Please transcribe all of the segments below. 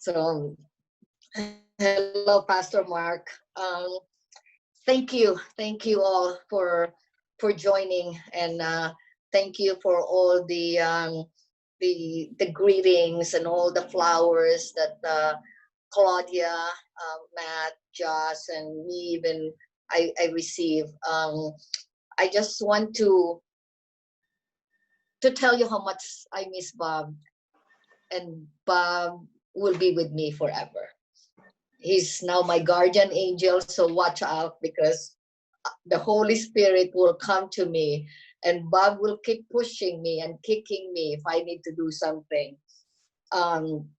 So, hello, Pastor Mark. Thank you all for joining, and thank you for all the greetings and all the flowers that Claudia, Matt, Joss, and me even I receive. I just want to tell you how much I miss Bob, and Bob will be with me forever. He's now my guardian angel, so watch out, because the Holy Spirit will come to me, and Bob will keep pushing me and kicking me if I need to do something. Um,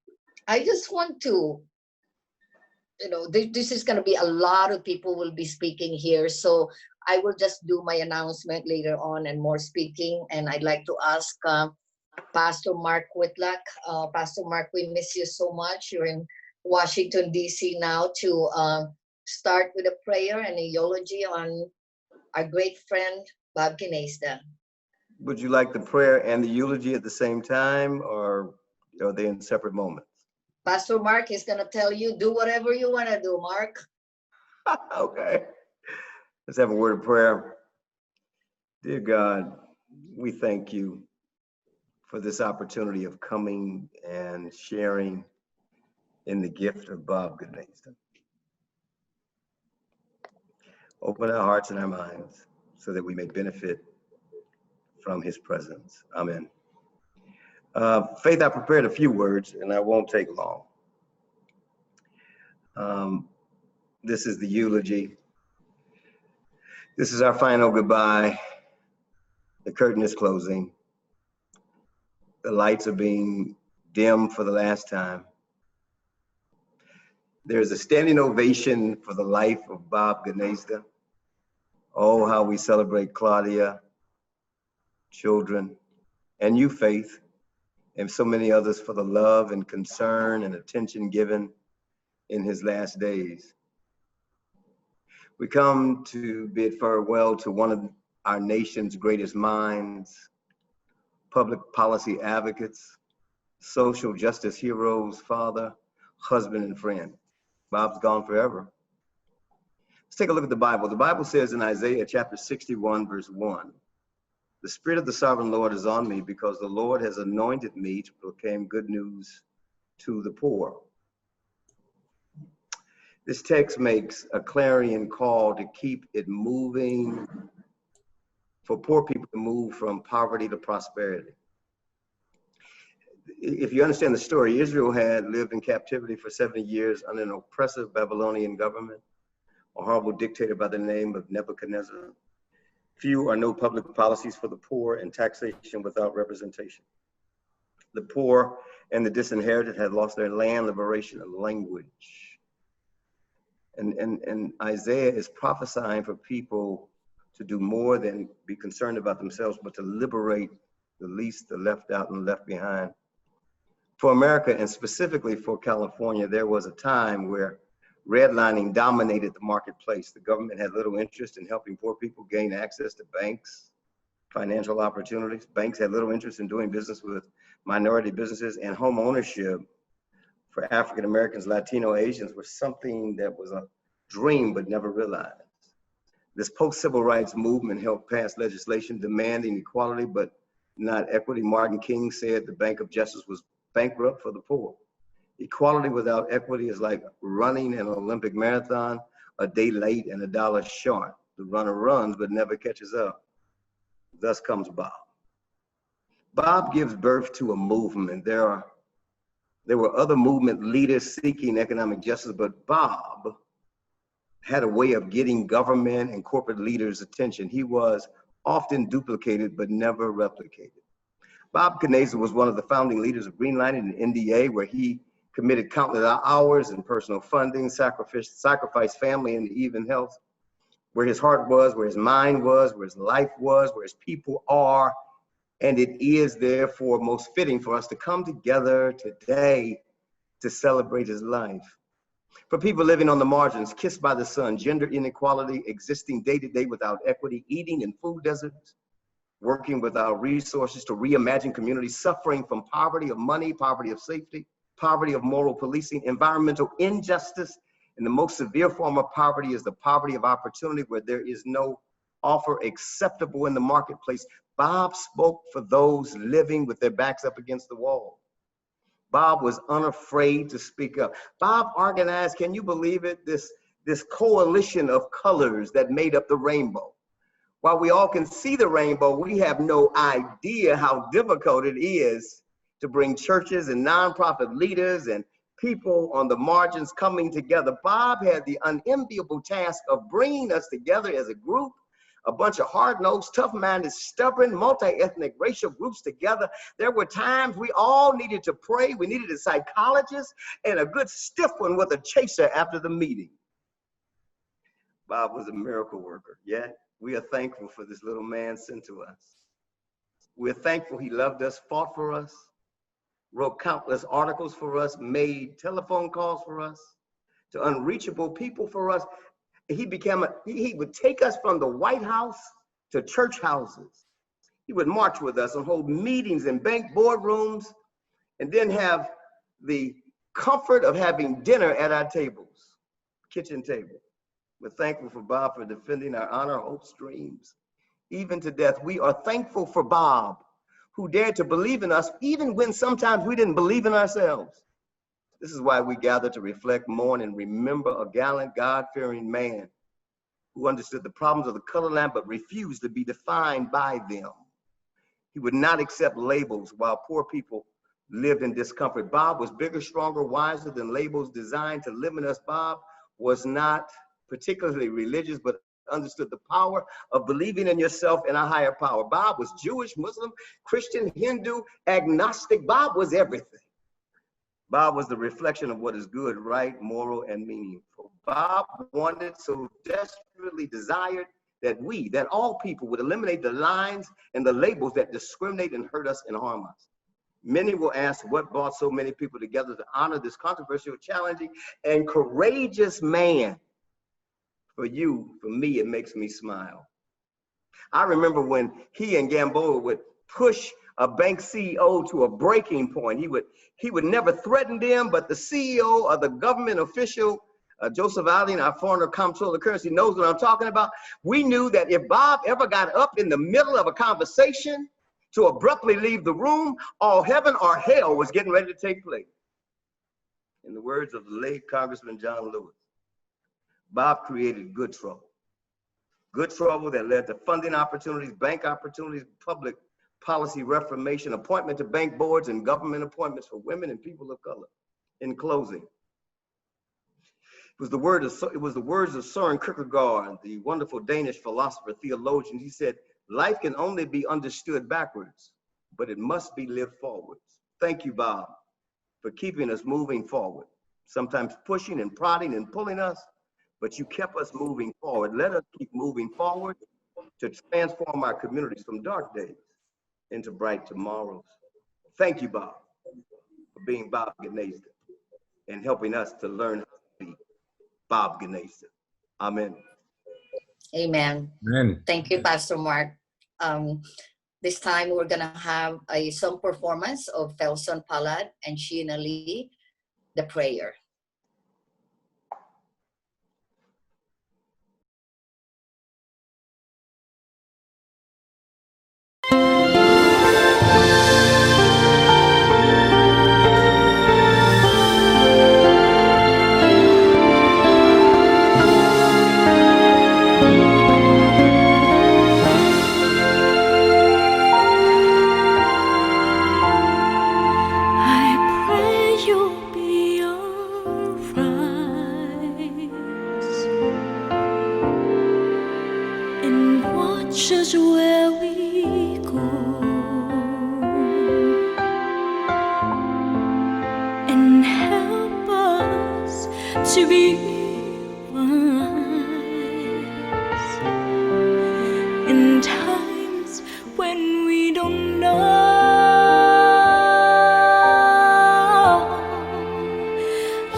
I just want to, this is going to be a lot of people will be speaking here, so I will just do my announcement later on and more speaking. And I'd like to ask Pastor Mark Whitlock. Pastor Mark, we miss you so much. You're in Washington, D.C. now, to start with a prayer and a eulogy on our great friend, Bob Gnaizda. Would you like the prayer and the eulogy at the same time, or are they in separate moments? Pastor Mark is going to tell you, do whatever you want to do, Mark. Okay. Let's have a word of prayer. Dear God, we thank you for this opportunity of coming and sharing in the gift of Bob Gnaizda. Open our hearts and our minds so that we may benefit from his presence. Amen. Faith, I prepared a few words and I won't take long. This is the eulogy. This is our final goodbye. The curtain is closing. The lights are being dimmed for the last time. There's a standing ovation for the life of Bob Gnaizda. Oh, how we celebrate Claudia, children, and you, Faith, and so many others for the love and concern and attention given in his last days. We come to bid farewell to one of our nation's greatest minds, public policy advocates, social justice heroes, father, husband, and friend. Bob's gone forever. Let's take a look at the Bible. The Bible says in Isaiah chapter 61, verse 1, "The Spirit of the Sovereign Lord is on me because the Lord has anointed me to proclaim good news to the poor." This text makes a clarion call to keep it moving, for poor people to move from poverty to prosperity. If you understand the story, Israel had lived in captivity for 70 years under an oppressive Babylonian government, a horrible dictator by the name of Nebuchadnezzar. Few or no public policies for the poor, and taxation without representation. The poor and the disinherited had lost their land, liberation, and language. And Isaiah is prophesying for people to do more than be concerned about themselves, but to liberate the least, the left out, and the left behind. For America, and specifically for California, there was a time where redlining dominated the marketplace. The government had little interest in helping poor people gain access to banks, financial opportunities. Banks had little interest in doing business with minority businesses, and home ownership for African Americans, Latino, Asians was something that was a dream but never realized. This post-civil rights movement helped pass legislation demanding equality but not equity. Martin King said the Bank of Justice was bankrupt for the poor. Equality without equity is like running an Olympic marathon a day late and $1 short. The runner runs but never catches up. Thus comes Bob. Bob gives birth to a movement. There were other movement leaders seeking economic justice, but Bob had a way of getting government and corporate leaders' attention. He was often duplicated but never replicated. Bob Gnaizda was one of the founding leaders of Greenlining and NDA, where he committed countless hours in personal funding, sacrificed family and even health, where his heart was, where his mind was, where his life was, where his people are. And it is therefore most fitting for us to come together today to celebrate his life. For people living on the margins, kissed by the sun, gender inequality, existing day to day without equity, eating in food deserts, working without resources to reimagine communities, suffering from poverty of money, poverty of safety, poverty of moral policing, environmental injustice, and the most severe form of poverty is the poverty of opportunity, where there is no offer acceptable in the marketplace. Bob spoke for those living with their backs up against the wall. Bob was unafraid to speak up. Bob organized, can you believe it, this coalition of colors that made up the rainbow. While we all can see the rainbow, we have no idea how difficult it is to bring churches and nonprofit leaders and people on the margins coming together. Bob had the unenviable task of bringing us together as a group, a bunch of hard-nosed, tough-minded, stubborn, multi-ethnic racial groups together. There were times we all needed to pray. We needed a psychologist and a good stiff one with a chaser after the meeting. Bob was a miracle worker, yet we are thankful for this little man sent to us. We're thankful he loved us, fought for us, wrote countless articles for us, made telephone calls for us, to unreachable people for us. He would take us from the White House to church houses. He would march with us and hold meetings in bank boardrooms, and then have the comfort of having dinner at our tables, kitchen table. We're thankful for Bob for defending our honor, hopes, dreams, even to death. We are thankful for Bob, who dared to believe in us, even when sometimes we didn't believe in ourselves. This is why we gather to reflect, mourn, and remember a gallant, God-fearing man who understood the problems of the color line but refused to be defined by them. He would not accept labels while poor people lived in discomfort. Bob was bigger, stronger, wiser than labels designed to limit us. Bob was not particularly religious, but understood the power of believing in yourself and a higher power. Bob was Jewish, Muslim, Christian, Hindu, agnostic. Bob was everything. Bob was the reflection of what is good, right, moral, and meaningful. Bob wanted, so desperately desired, that all people would eliminate the lines and the labels that discriminate and hurt us and harm us. Many will ask what brought so many people together to honor this controversial, challenging, and courageous man. For you, for me, it makes me smile. I remember when he and Gamboa would push a bank CEO to a breaking point. He would never threaten them, but the CEO or the government official, Joseph Allen, our foreign comptroller of currency, knows what I'm talking about. We knew that if Bob ever got up in the middle of a conversation to abruptly leave the room, all heaven or hell was getting ready to take place. In the words of the late Congressman John Lewis, Bob created good trouble that led to funding opportunities, bank opportunities, public policy reformation, appointment to bank boards, and government appointments for women and people of color. In closing, it was the words of Søren Kierkegaard, the wonderful Danish philosopher, theologian. He said, life can only be understood backwards, but it must be lived forwards. Thank you, Bob, for keeping us moving forward, sometimes pushing and prodding and pulling us, but you kept us moving forward. Let us keep moving forward to transform our communities from dark days into bright tomorrows. Thank you, Bob, for being Bob Gnaizda and helping us to learn how to be Bob Gnaizda. Amen. Amen. Amen. Thank you, Pastor Mark. This time we're gonna have a song performance of Felson Palad and Sheena Lee, The Prayer. Just where we go and help us to be wise in times when we don't know.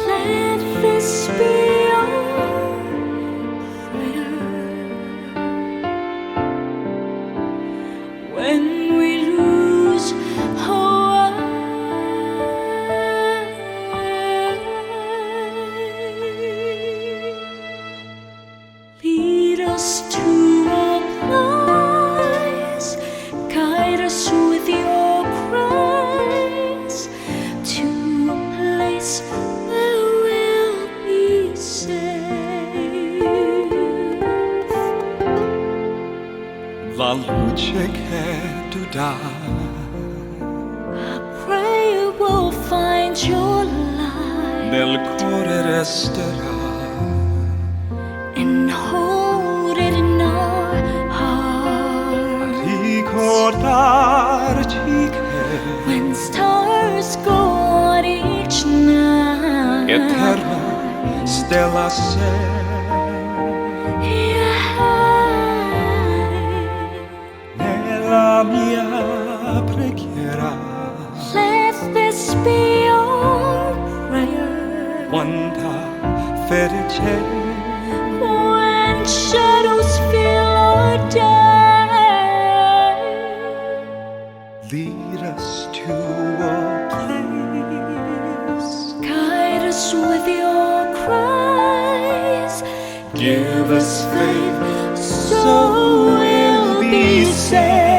Let this be our prayer. When we lose our che tu dai. I pray you will find your light. Nel cuore resterà. And hold it in our heart. Ricordarci che when stars go out each night, eterna stella sei. Nella mia preghiera, let this be your prayer. Quanta fede c'è when shadows fill our day. Lead us to a place. Guide us with your cries. Give us faith so we'll be saved.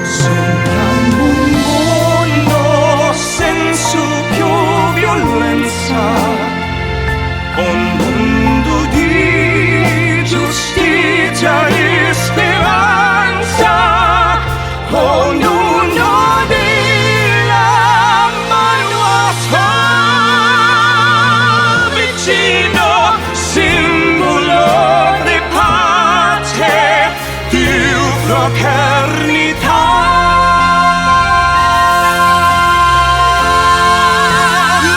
Sogniamo un mondo senza più violenza, un mondo di giustizia e speranza. Ognuno di la mano a sua vicino, simbolo di pace, di fraternità.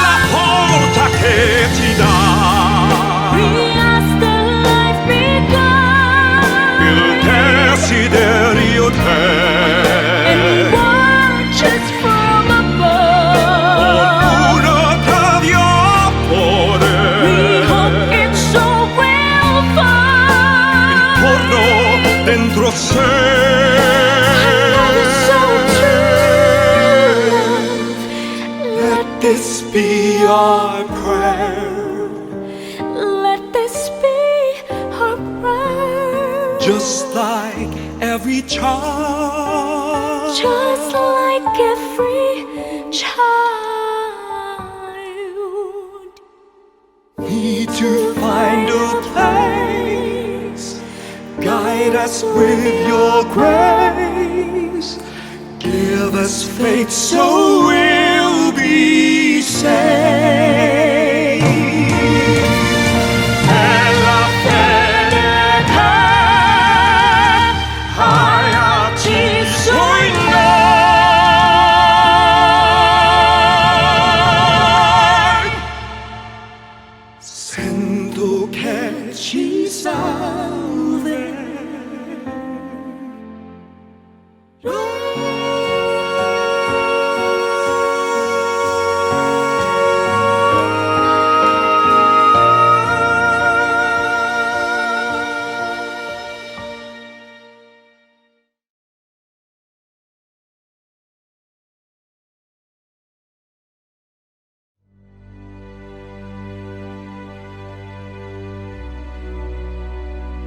La porta che ti dà il desiderio te. Dentro sé. Let this be our prayer. Let this be our prayer. Just like every child. Just like every child. Need to find a place. Guide us with your grace. Give us faith so we'll be saved. E la fede che hai acceso in noi. Sento che ci salve.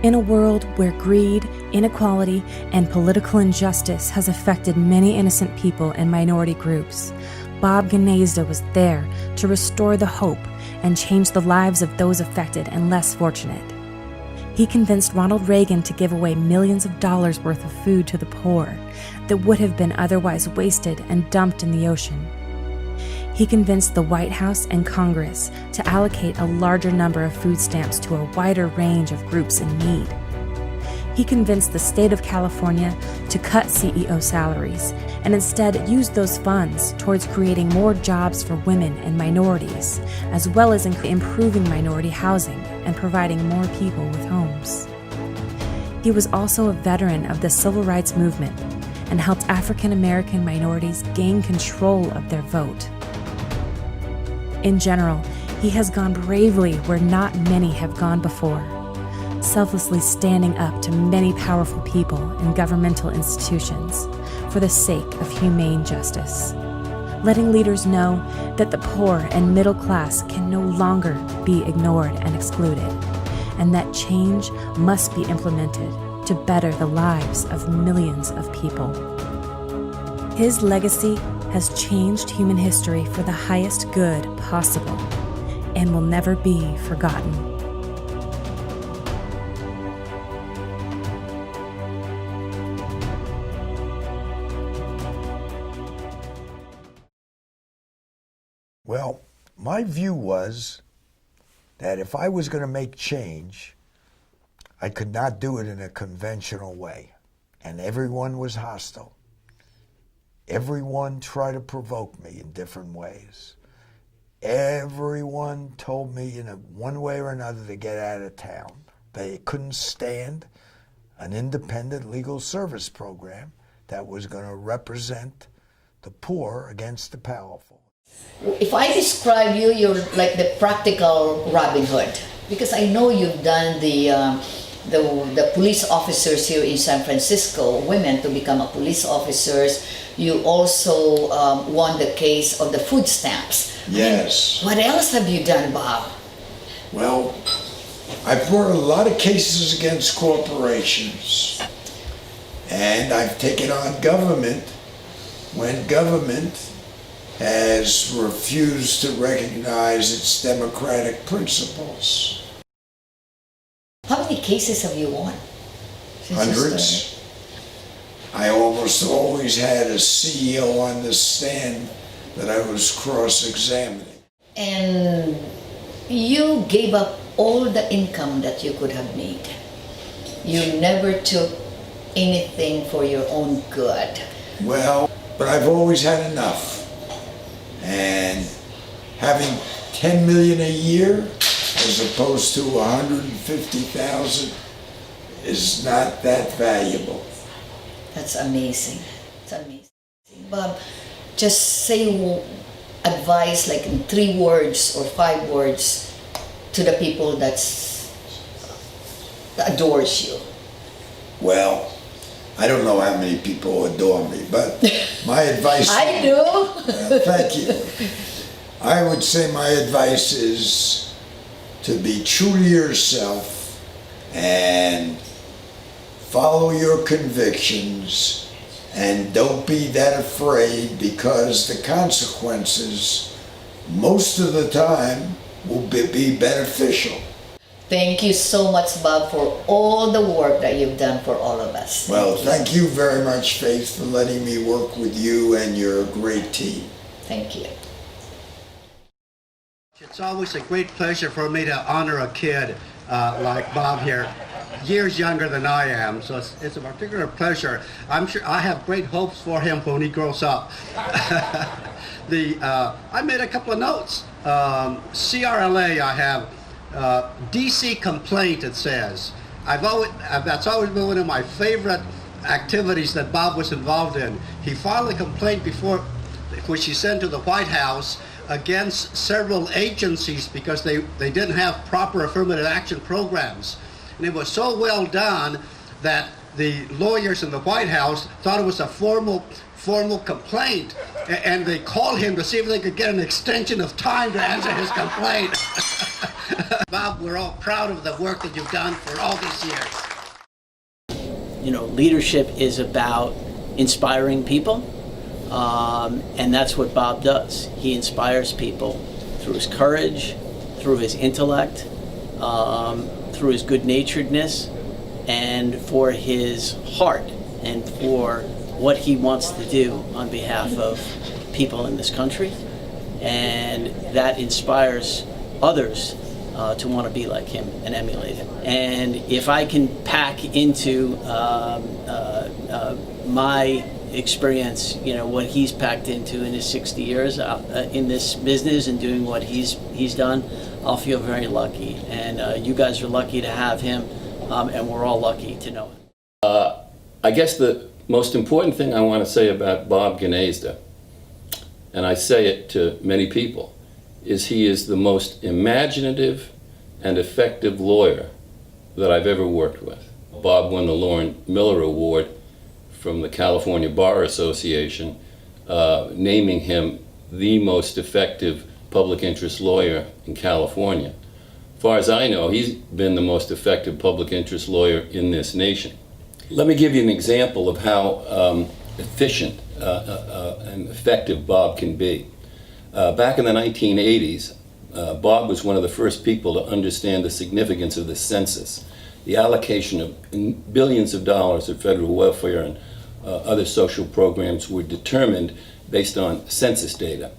In a world where greed, inequality, and political injustice has affected many innocent people and minority groups, Bob Gnaizda was there to restore the hope and change the lives of those affected and less fortunate. He convinced Ronald Reagan to give away millions of dollars worth of food to the poor that would have been otherwise wasted and dumped in the ocean. He convinced the White House and Congress to allocate a larger number of food stamps to a wider range of groups in need. He convinced the state of California to cut CEO salaries and instead use those funds towards creating more jobs for women and minorities, as well as improving minority housing and providing more people with homes. He was also a veteran of the civil rights movement and helped African American minorities gain control of their vote. In general, he has gone bravely where not many have gone before, selflessly standing up to many powerful people and governmental institutions for the sake of humane justice, letting leaders know that the poor and middle class can no longer be ignored and excluded, and that change must be implemented to better the lives of millions of people. His legacy has changed human history for the highest good possible and will never be forgotten. Well, my view was that if I was going to make change, I could not do it in a conventional way. And everyone was hostile. Everyone tried to provoke me in different ways. Everyone told me in one way or another to get out of town. They couldn't stand an independent legal service program that was going to represent the poor against the powerful. If I describe you, you're like the practical Robin Hood, because I know you've done the police officers here in San Francisco, women to become a police officers. You also won the case of the food stamps. Yes. What else have you done, Bob? Well, I've brought a lot of cases against corporations, and I've taken on government when government has refused to recognize its democratic principles. How many cases have you won? Hundreds. I almost always had a CEO on the stand that I was cross-examining. And you gave up all the income that you could have made. You never took anything for your own good. Well, but I've always had enough. And having 10 million a year as opposed to 150,000 is not that valuable. That's amazing. It's amazing. Bob, just say advice like in 3 words or 5 words to the people that adores you. Well, I don't know how many people adore me, but my advice... I do. Well, thank you. I would say my advice is to be true to yourself and follow your convictions, and don't be that afraid, because the consequences most of the time will be beneficial. Thank you so much, Bob, for all the work that you've done for all of us. Well, thank you very much, Faith, for letting me work with you and your great team. Thank you. It's always a great pleasure for me to honor a kid like Bob here, years younger than I am, so it's a particular pleasure. I'm sure I have great hopes for him when he grows up. I made a couple of notes. CRLA, I have DC complaint, it says. That's always been one of my favorite activities that Bob was involved in. He filed a complaint which he sent to the White House against several agencies because they didn't have proper affirmative action programs. And it was so well done that the lawyers in the White House thought it was a formal complaint, and they called him to see if they could get an extension of time to answer his complaint. Bob, we're all proud of the work that you've done for all these years. You know, leadership is about inspiring people, and that's what Bob does. He inspires people through his courage, through his intellect, through his good-naturedness, and for his heart, and for what he wants to do on behalf of people in this country. And that inspires others to want to be like him and emulate him. And if I can pack into my experience, you know, what he's packed into in his 60 years in this business and doing what he's done, I'll feel very lucky. And you guys are lucky to have him, and we're all lucky to know him. I guess the most important thing I want to say about Bob Gnaizda, and I say it to many people, is he is the most imaginative and effective lawyer that I've ever worked with. Bob won the Lauren Miller Award from the California Bar Association, naming him the most effective public interest lawyer in California. As far as I know, he's been the most effective public interest lawyer in this nation. Let me give you an example of how efficient and effective Bob can be. Back in the 1980s, Bob was one of the first people to understand the significance of the census. The allocation of billions of dollars of federal welfare and other social programs were determined based on census data.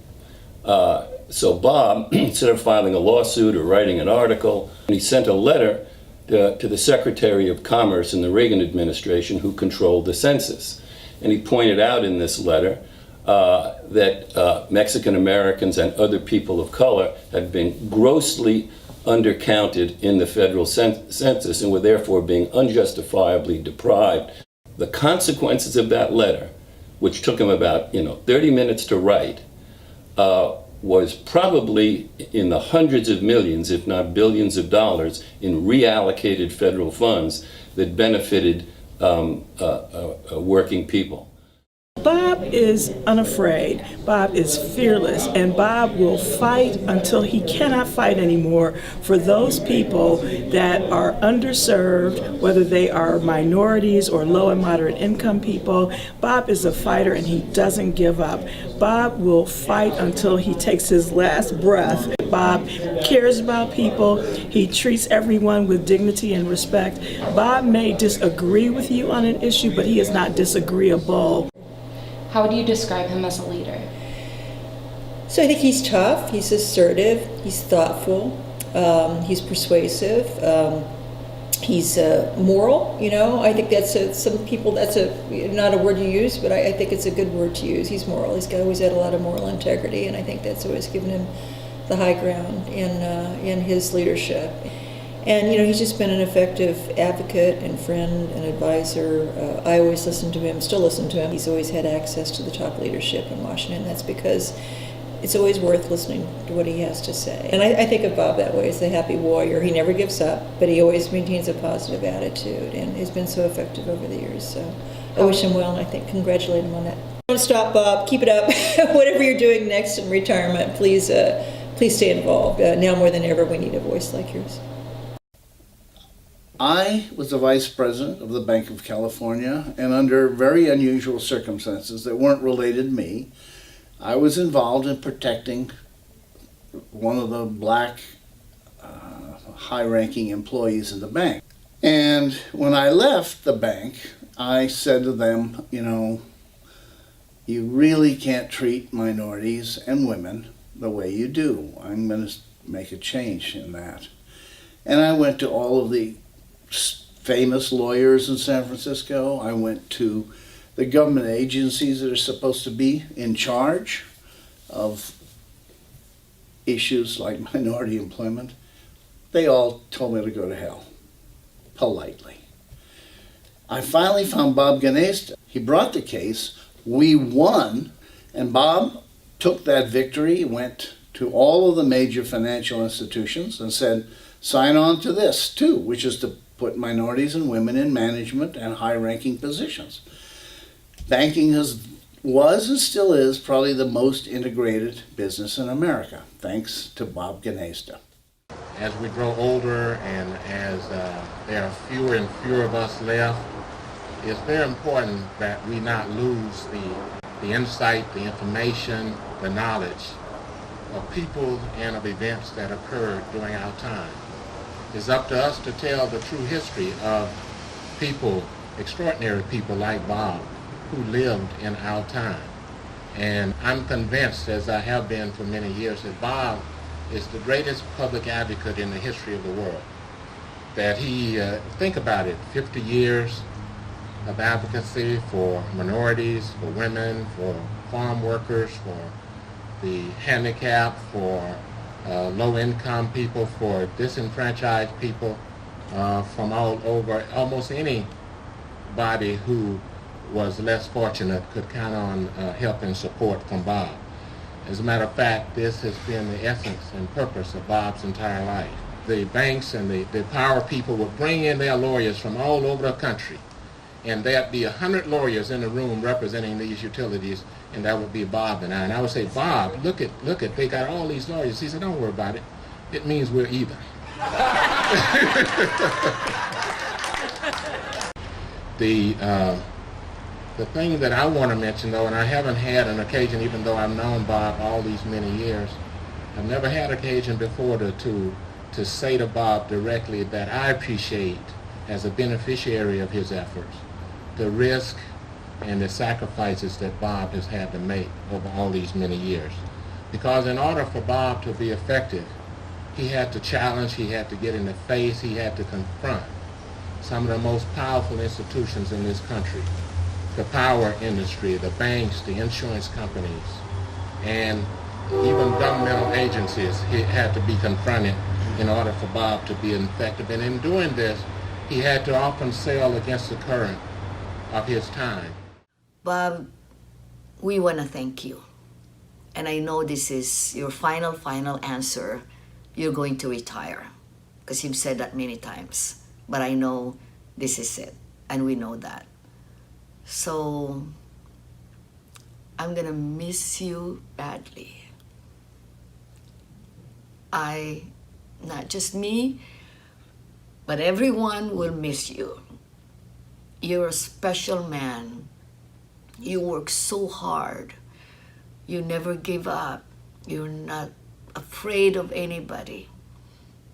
So Bob, instead of filing a lawsuit or writing an article, he sent a letter to the Secretary of Commerce in the Reagan administration who controlled the census. And he pointed out in this letter that Mexican Americans and other people of color had been grossly undercounted in the federal census and were therefore being unjustifiably deprived. The consequences of that letter, which took him about 30 minutes to write, was probably in the hundreds of millions, if not billions of dollars in reallocated federal funds that benefited working people. Bob is unafraid. Bob is fearless, and Bob will fight until he cannot fight anymore for those people that are underserved, whether they are minorities or low and moderate income people. Bob is a fighter, and he doesn't give up. Bob will fight until he takes his last breath. Bob cares about people. He treats everyone with dignity and respect. Bob may disagree with you on an issue, but he is not disagreeable. How would you describe him as a leader? So I think he's tough, he's assertive, he's thoughtful, he's persuasive, he's moral. I think that's some people, that's not a word you use, but I think it's a good word to use. He's moral. He's always had a lot of moral integrity, and I think that's always given him the high ground in his leadership. And he's just been an effective advocate and friend and advisor. I always listen to him, still listen to him. He's always had access to the top leadership in Washington. That's because it's always worth listening to what he has to say. And I think of Bob that way, as the happy warrior. He never gives up, but he always maintains a positive attitude, and has been so effective over the years. So I wish him well, and I think congratulate him on that. Don't stop, Bob. Keep it up. Whatever you're doing next in retirement, please stay involved. Now more than ever, we need a voice like yours. I was the vice president of the Bank of California, and under very unusual circumstances that weren't related to me, I was involved in protecting one of the black high-ranking employees in the bank. And when I left the bank, I said to them, you really can't treat minorities and women the way you do. I'm going to make a change in that. And I went to all of the famous lawyers in San Francisco. I went to the government agencies that are supposed to be in charge of issues like minority employment. They all told me to go to hell, politely. I finally found Bob Gnaizda. He brought the case, we won, and Bob took that victory, went to all of the major financial institutions and said, sign on to this too, which is to put minorities and women in management and high-ranking positions. Banking was and still is probably the most integrated business in America, thanks to Bob Gnaizda. As we grow older and as there are fewer and fewer of us left, it's very important that we not lose the insight, the information, the knowledge of people and of events that occurred during our time. It's up to us to tell the true history of people, extraordinary people like Bob, who lived in our time. And I'm convinced, as I have been for many years, that Bob is the greatest public advocate in the history of the world. That he, think about it, 50 years of advocacy for minorities, for women, for farm workers, for the handicapped, for low-income people, for disenfranchised people from all over. Almost anybody who was less fortunate could count on help and support from Bob. As a matter of fact, this has been the essence and purpose of Bob's entire life. The banks and the power people would bring in their lawyers from all over the country, and there'd be 100 lawyers in the room representing these utilities, and that would be Bob and I. And I would say, Bob, look at, they got all these lawyers. He said, don't worry about it. It means we're even. The thing that I want to mention, though, and I haven't had an occasion, even though I've known Bob all these many years, I've never had occasion before to say to Bob directly that I appreciate, as a beneficiary of his efforts, the risk and the sacrifices that Bob has had to make over all these many years. Because in order for Bob to be effective, he had to challenge, he had to get in the face, he had to confront some of the most powerful institutions in this country. The power industry, the banks, the insurance companies, and even governmental agencies had to be confronted in order for Bob to be effective. And in doing this, he had to often sail against the current of his time. Bob, we want to thank you. And I know this is your final answer. You're going to retire, because you've said that many times. But I know this is it, and we know that. So I'm gonna miss you badly. Not just me, but everyone will miss you. You're a special man. You work so hard. You never give up. You're not afraid of anybody.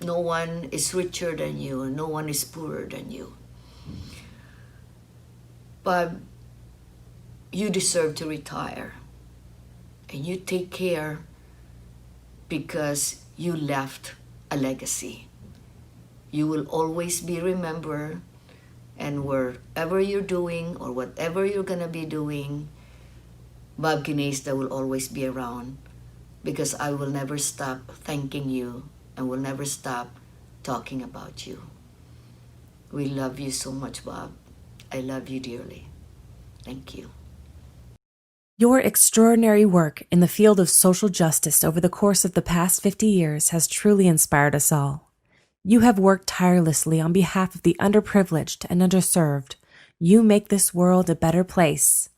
No one is richer than you. No one is poorer than you. But you deserve to retire. And you take care because you left a legacy. You will always be remembered, and wherever you're doing or whatever you're gonna be doing, Bob Gnaizda will always be around, because I will never stop thanking you and will never stop talking about you. We love you so much, Bob. I love you dearly. Thank you. Your extraordinary work in the field of social justice over the course of the past 50 years has truly inspired us all. You have worked tirelessly on behalf of the underprivileged and underserved. You make this world a better place.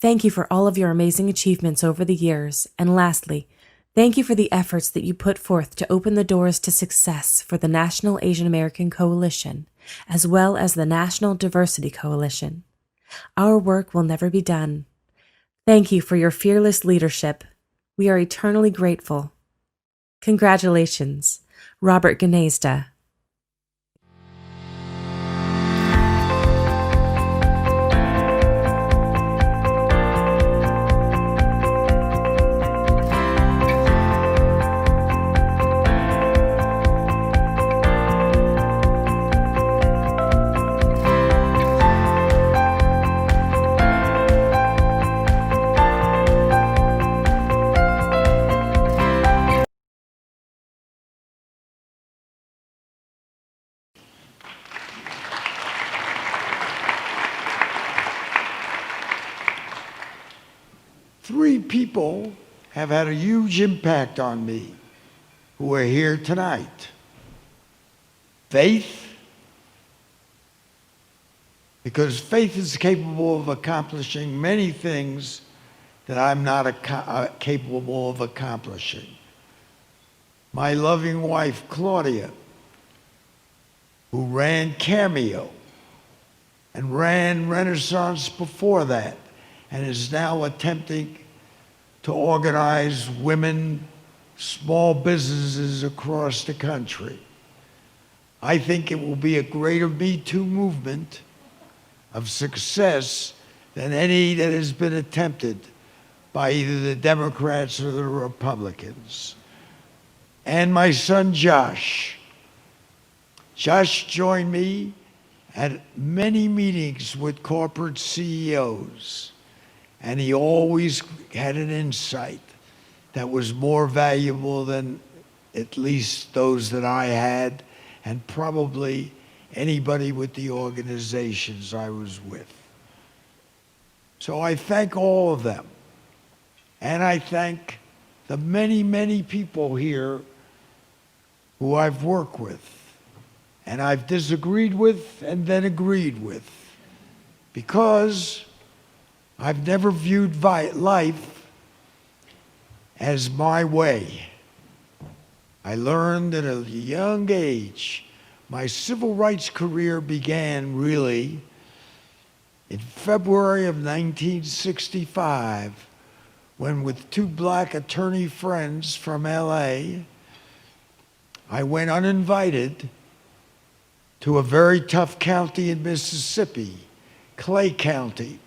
Thank you for all of your amazing achievements over the years. And lastly, thank you for the efforts that you put forth to open the doors to success for the National Asian American Coalition, as well as the National Diversity Coalition. Our work will never be done. Thank you for your fearless leadership. We are eternally grateful. Congratulations, Robert Gnaizda. Three people have had a huge impact on me who are here tonight. Faith, because faith is capable of accomplishing many things that I'm not capable of accomplishing. My loving wife, Claudia, who ran Cameo and ran Renaissance before that, and is now attempting to organize women, small businesses across the country. I think it will be a greater Me Too movement of success than any that has been attempted by either the Democrats or the Republicans. And my son Josh. Josh joined me at many meetings with corporate CEOs. And he always had an insight that was more valuable than at least those that I had, and probably anybody with the organizations I was with. So I thank all of them. And I thank the many, many people here who I've worked with, and I've disagreed with and then agreed with, because I've never viewed life as my way. I learned at a young age. My civil rights career began really in February of 1965, when with two black attorney friends from LA, I went uninvited to a very tough county in Mississippi, Clay County,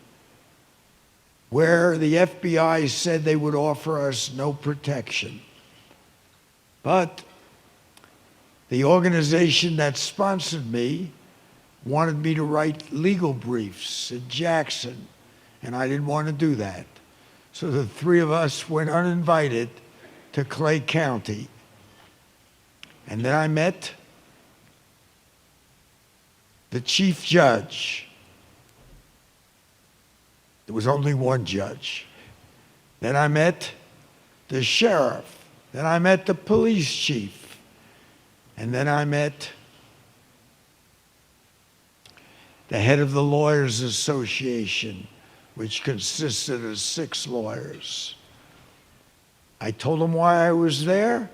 where the FBI said they would offer us no protection. But the organization that sponsored me wanted me to write legal briefs at Jackson, and I didn't want to do that. So the three of us went uninvited to Clay County. And then I met the chief judge. There was only one judge. Then I met the sheriff. Then I met the police chief. And then I met the head of the Lawyers Association, which consisted of 6 lawyers. I told them why I was there,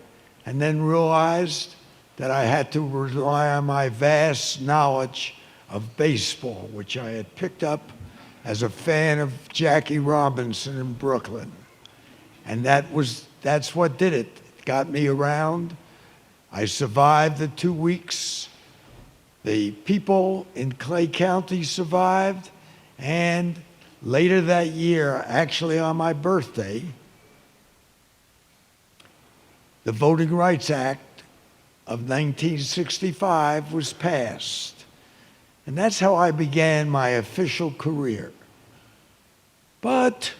and then realized that I had to rely on my vast knowledge of baseball, which I had picked up as a fan of Jackie Robinson in Brooklyn. And that's what did it. It got me around. I survived the 2 weeks. The people in Clay County survived, and later that year, actually on my birthday, the Voting Rights Act of 1965 was passed. And that's how I began my official career. But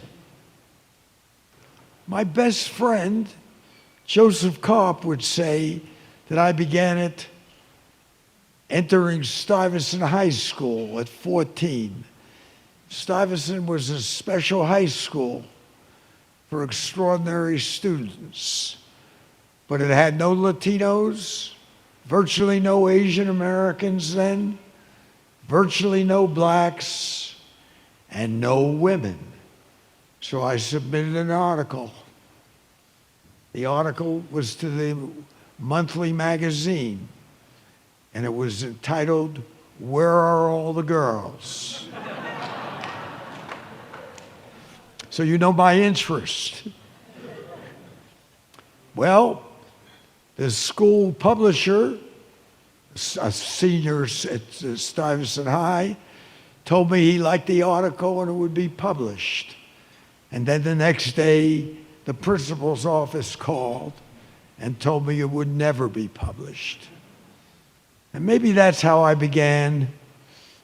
my best friend, Joseph Karp, would say that I began it entering Stuyvesant High School at 14. Stuyvesant was a special high school for extraordinary students, but it had no Latinos, virtually no Asian Americans then, virtually no blacks, and no women. So I submitted an article. The article was to the monthly magazine, and it was entitled, "Where Are All the Girls?" So you know my interest. Well, the school publisher, a senior at Stuyvesant High, told me he liked the article and it would be published. And then the next day, the principal's office called and told me it would never be published. And maybe that's how I began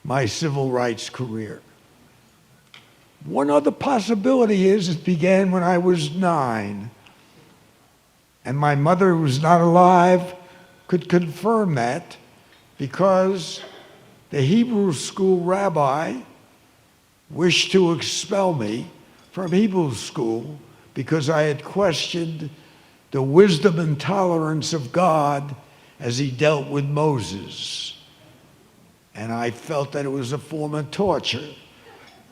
my civil rights career. One other possibility is it began when I was 9. And my mother, who was not alive, could confirm that, because the Hebrew school rabbi wished to expel me from Hebrew school because I had questioned the wisdom and tolerance of God as he dealt with Moses. And I felt that it was a form of torture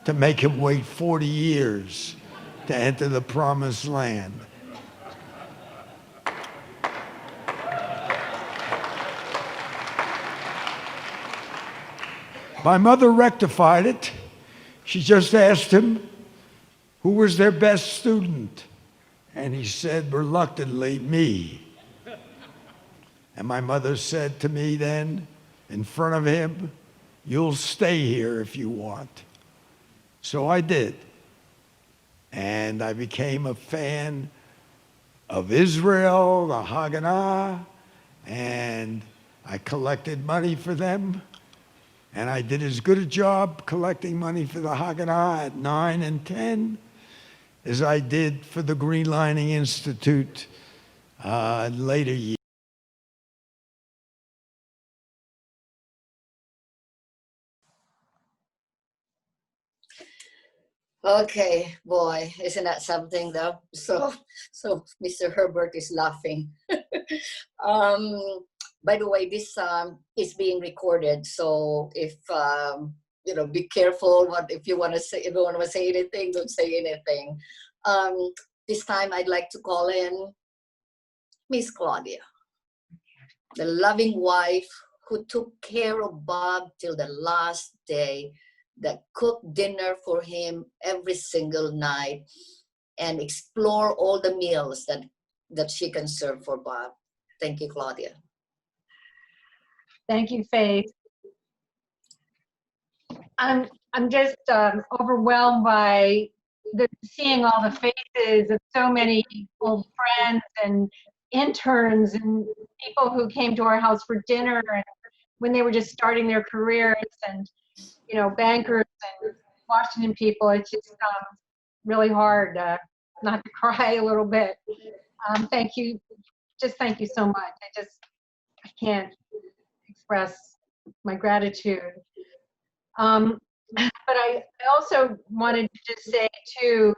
to make him wait 40 years to enter the promised land. My mother rectified it. She just asked him who was their best student. And he said reluctantly, me. And my mother said to me then, in front of him, "You'll stay here if you want." So I did. And I became a fan of Israel, the Haganah, and I collected money for them. And I did as good a job collecting money for the Haganah at 9 and 10 as I did for the Green Lining Institute later years. Okay, boy, isn't that something though? So Mr. Herbert is laughing. By the way, this is being recorded, so if be careful. What if you want to say? If you want to say anything, don't say anything. This time, I'd like to call in Miss Claudia, the loving wife who took care of Bob till the last day, that cooked dinner for him every single night, and explore all the meals that she can serve for Bob. Thank you, Claudia. Thank you, Faith. I'm just overwhelmed by seeing all the faces of so many old friends and interns and people who came to our house for dinner and when they were just starting their careers, and bankers and Washington people. It's just really hard not to cry a little bit. Thank you, thank you so much. I can't express my gratitude. But I also wanted to just say too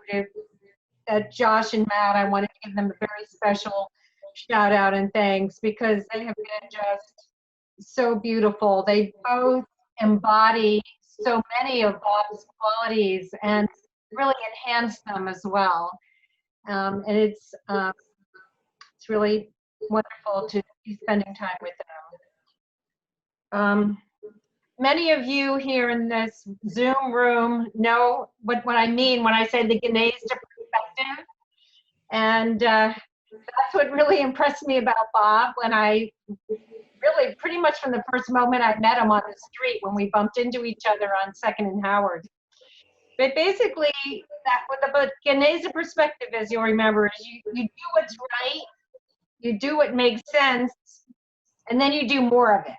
that Josh and Matt, I wanted to give them a very special shout out and thanks, because they have been just so beautiful. They both embody so many of Bob's qualities and really enhance them as well. And it's really wonderful to be spending time with them. Many of you here in this Zoom room know what I mean when I say the Gnaizda perspective. And that's what really impressed me about Bob when I really pretty much from the first moment I met him on the street when we bumped into each other on 2nd and Howard. But basically, what the Gnaizda perspective, as you'll remember, is you do what's right, you do what makes sense, and then you do more of it.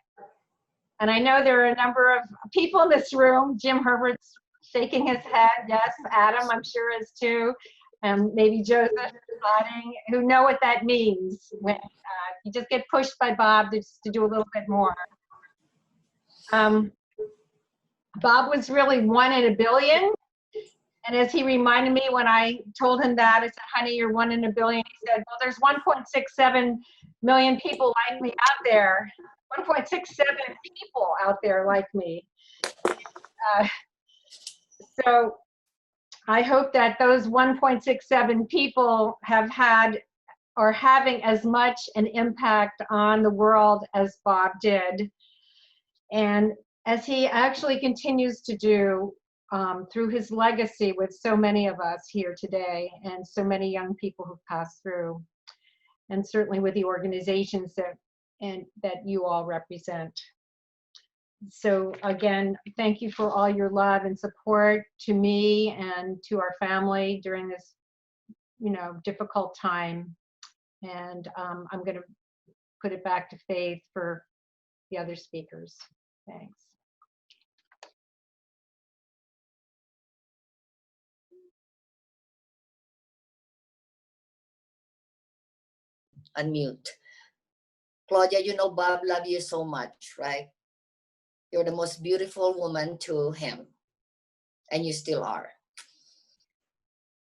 And I know there are a number of people in this room. Jim Herbert's shaking his head. Yes, Adam, I'm sure is too. And maybe Joseph nodding, who know what that means. When you just get pushed by Bob to do a little bit more. Bob was really 1 in a billion. And as he reminded me when I told him that, I said, honey, you're 1 in a billion. He said, well, there's 1.67 million people like me out there. 1.67 people out there like me. So I hope that those 1.67 people have had or having as much an impact on the world as Bob did. And as he actually continues to do through his legacy with so many of us here today and so many young people who've passed through, and certainly with the organizations that you all represent. So again, thank you for all your love and support to me and to our family during this, difficult time. And I'm going to put it back to Faith for the other speakers. Thanks. Unmute. Claudia, Bob loved you so much, right? You're the most beautiful woman to him, and you still are.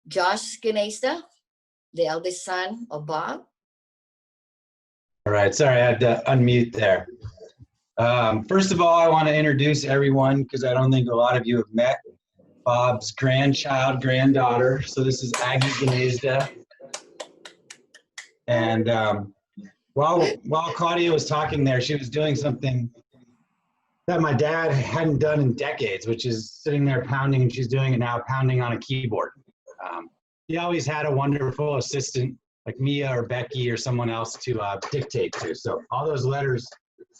Josh Gnaizda, the eldest son of Bob. All right, sorry, I had to unmute there. First of all, I want to introduce everyone because I don't think a lot of you have met Bob's granddaughter. So this is Aggie Gnaizda. And while Claudia was talking there, she was doing something that my dad hadn't done in decades, which is sitting there pounding, and she's doing it now, pounding on a keyboard. He always had a wonderful assistant like Mia or Becky or someone else to dictate to. So all those letters,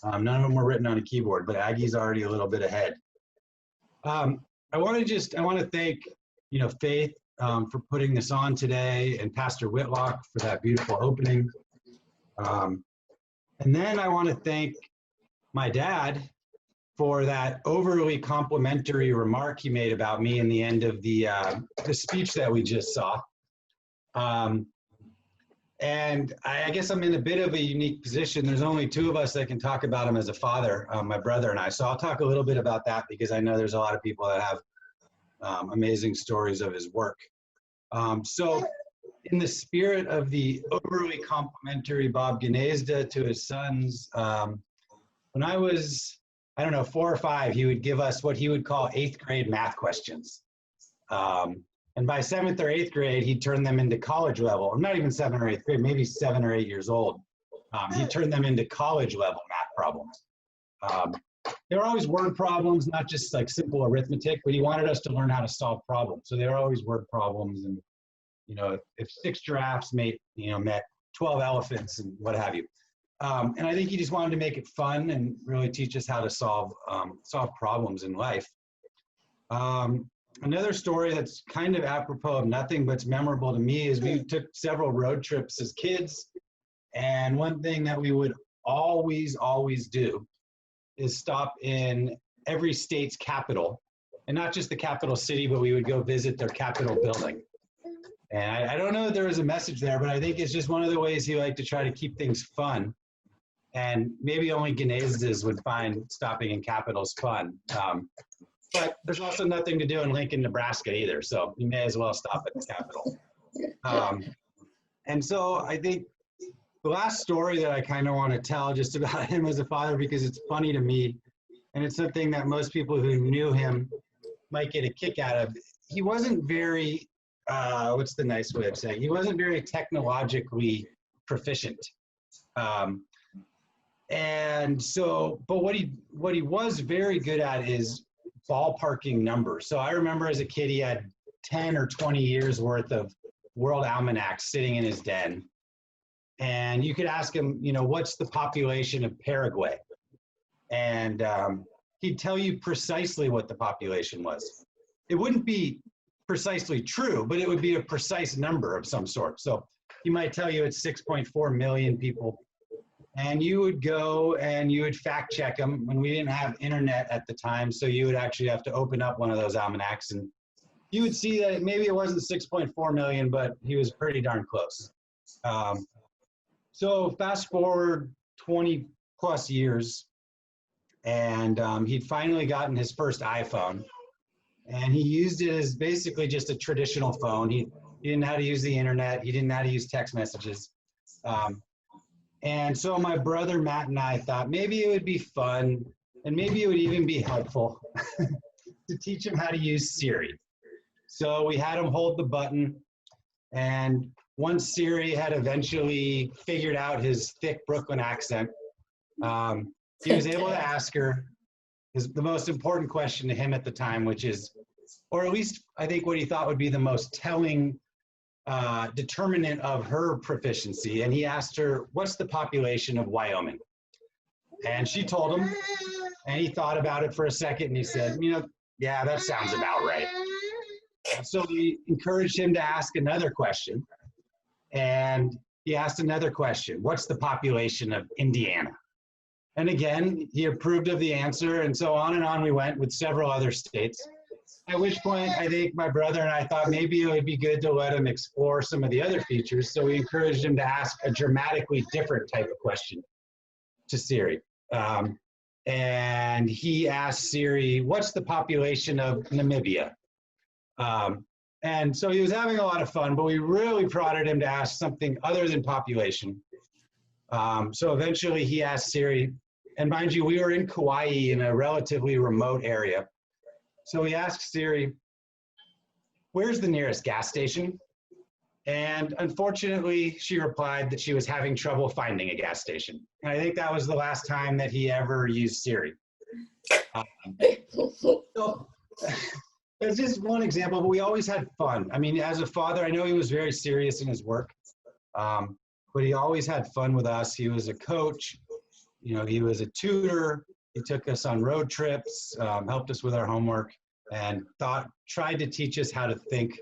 none of them were written on a keyboard, but Aggie's already a little bit ahead. I want to thank, Faith for putting this on today, and Pastor Whitlock for that beautiful opening. And then I want to thank my dad for that overly complimentary remark he made about me in the end of the speech that we just saw. And I guess I'm in a bit of a unique position. There's only 2 of us that can talk about him as a father, my brother and I. So I'll talk a little bit about that because I know there's a lot of people that have amazing stories of his work. So in the spirit of the overly complimentary Bob Gnaizda to his sons, when I was, 4 or 5, he would give us what he would call 8th grade math questions. And by 7th or 8th grade, he'd turn them into college level, or not even 7th or 8th grade, maybe 7 or 8 years old. He'd turn them into college level math problems. They were always word problems, not just like simple arithmetic, but he wanted us to learn how to solve problems. So they were always word problems. And, if 6 giraffes met 12 elephants and what have you. And I think he just wanted to make it fun and really teach us how to solve problems in life. Another story that's kind of apropos of nothing but's memorable to me is we took several road trips as kids. And one thing that we would always do is stop in every state's capital. And not just the capital city, but we would go visit their capital building. And I don't know if there was a message there, but I think it's just one of the ways he liked to try to keep things fun. And maybe only Gnaizdas would find stopping in capitals fun. But there's also nothing to do in Lincoln, Nebraska either, so you may as well stop at the Capitol. And so I think the last story that I kind of want to tell just about him as a father, because it's funny to me, and it's something that most people who knew him might get a kick out of. He wasn't very, what's the nice way of saying? He wasn't very technologically proficient. And so, but what he was very good at is ballparking numbers. So I remember as a kid, he had 10 or 20 years worth of world almanacs sitting in his den. And you could ask him, you know, what's the population of Paraguay? And he'd tell you precisely what the population was. It wouldn't be precisely true, but it would be a precise number of some sort. So he might tell you it's 6.4 million people. And you would go and you would fact check them. And we didn't have internet at the time, so you would actually have to open up one of those almanacs, and you would see that maybe it wasn't 6.4 million, but he was pretty darn close. So fast forward 20 plus years, and he'd finally gotten his first iPhone, and he used it as basically just a traditional phone. He didn't know how to use the internet. He didn't know how to use text messages. And so my brother Matt and I thought maybe it would be fun, and maybe it would even be helpful to teach him how to use Siri. So we had him hold the button, and once Siri had eventually figured out his thick Brooklyn accent, he was able to ask her the most important question to him at the time, which is, or at least I think what he thought would be the most telling determinant of her proficiency. And he asked her, what's the population of Wyoming? And she told him, and he thought about it for a second, and he said, you know, yeah, that sounds about right. So we encouraged him to ask another question. And he asked another question, what's the population of Indiana? And again, he approved of the answer, and so on and on we went with several other states. At which point, I think my brother and I thought maybe it would be good to let him explore some of the other features, so we encouraged him to ask a dramatically different type of question to Siri. And he asked Siri, what's the population of Namibia? And so he was having a lot of fun, but we really prodded him to ask something other than population. So eventually he asked Siri, and mind you, we were in Kauai in a relatively remote area. So he asked Siri, where's the nearest gas station? And unfortunately, she replied that she was having trouble finding a gas station. And I think that was the last time that he ever used Siri. So it's just one example, but we always had fun. I mean, as a father, I know he was very serious in his work, but he always had fun with us. He was a coach, you know, he was a tutor. He took us on road trips, helped us with our homework, and tried to teach us how to think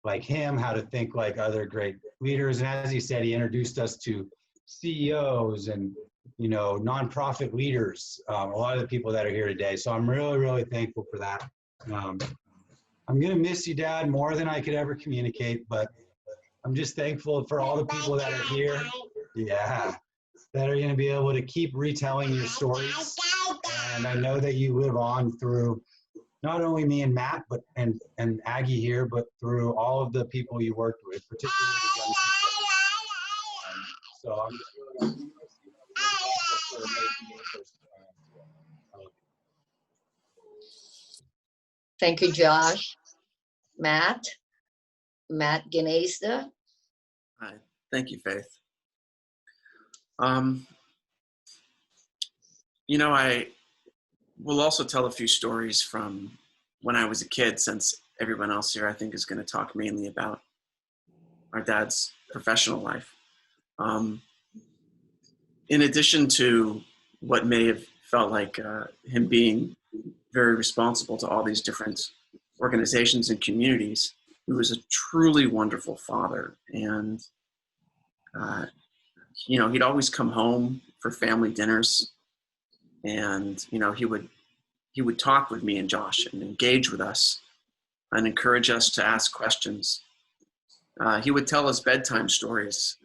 like him, how to think like other great leaders. And as he said, he introduced us to CEOs and, you know, nonprofit leaders, a lot of the people that are here today. So I'm really, really thankful for that. I'm going to miss you, Dad, more than I could ever communicate, but I'm just thankful for all the people that are here. Yeah, that are going to be able to keep retelling your stories. And I know that you live on through not only me and Matt, but and Aggie here, but through all of the people you worked with, particularly the young people. So I'm just really for making your first time. Thank you, Josh. Matt Gnaizda. Hi, thank you, Faith. You know, I will also tell a few stories from when I was a kid, since everyone else here, I think, is going to talk mainly about our dad's professional life. In addition to what may have felt like him being very responsible to all these different organizations and communities. He was a truly wonderful father. And, you know, he'd always come home for family dinners. And, you know, he would talk with me and Josh and engage with us and encourage us to ask questions. He would tell us bedtime stories.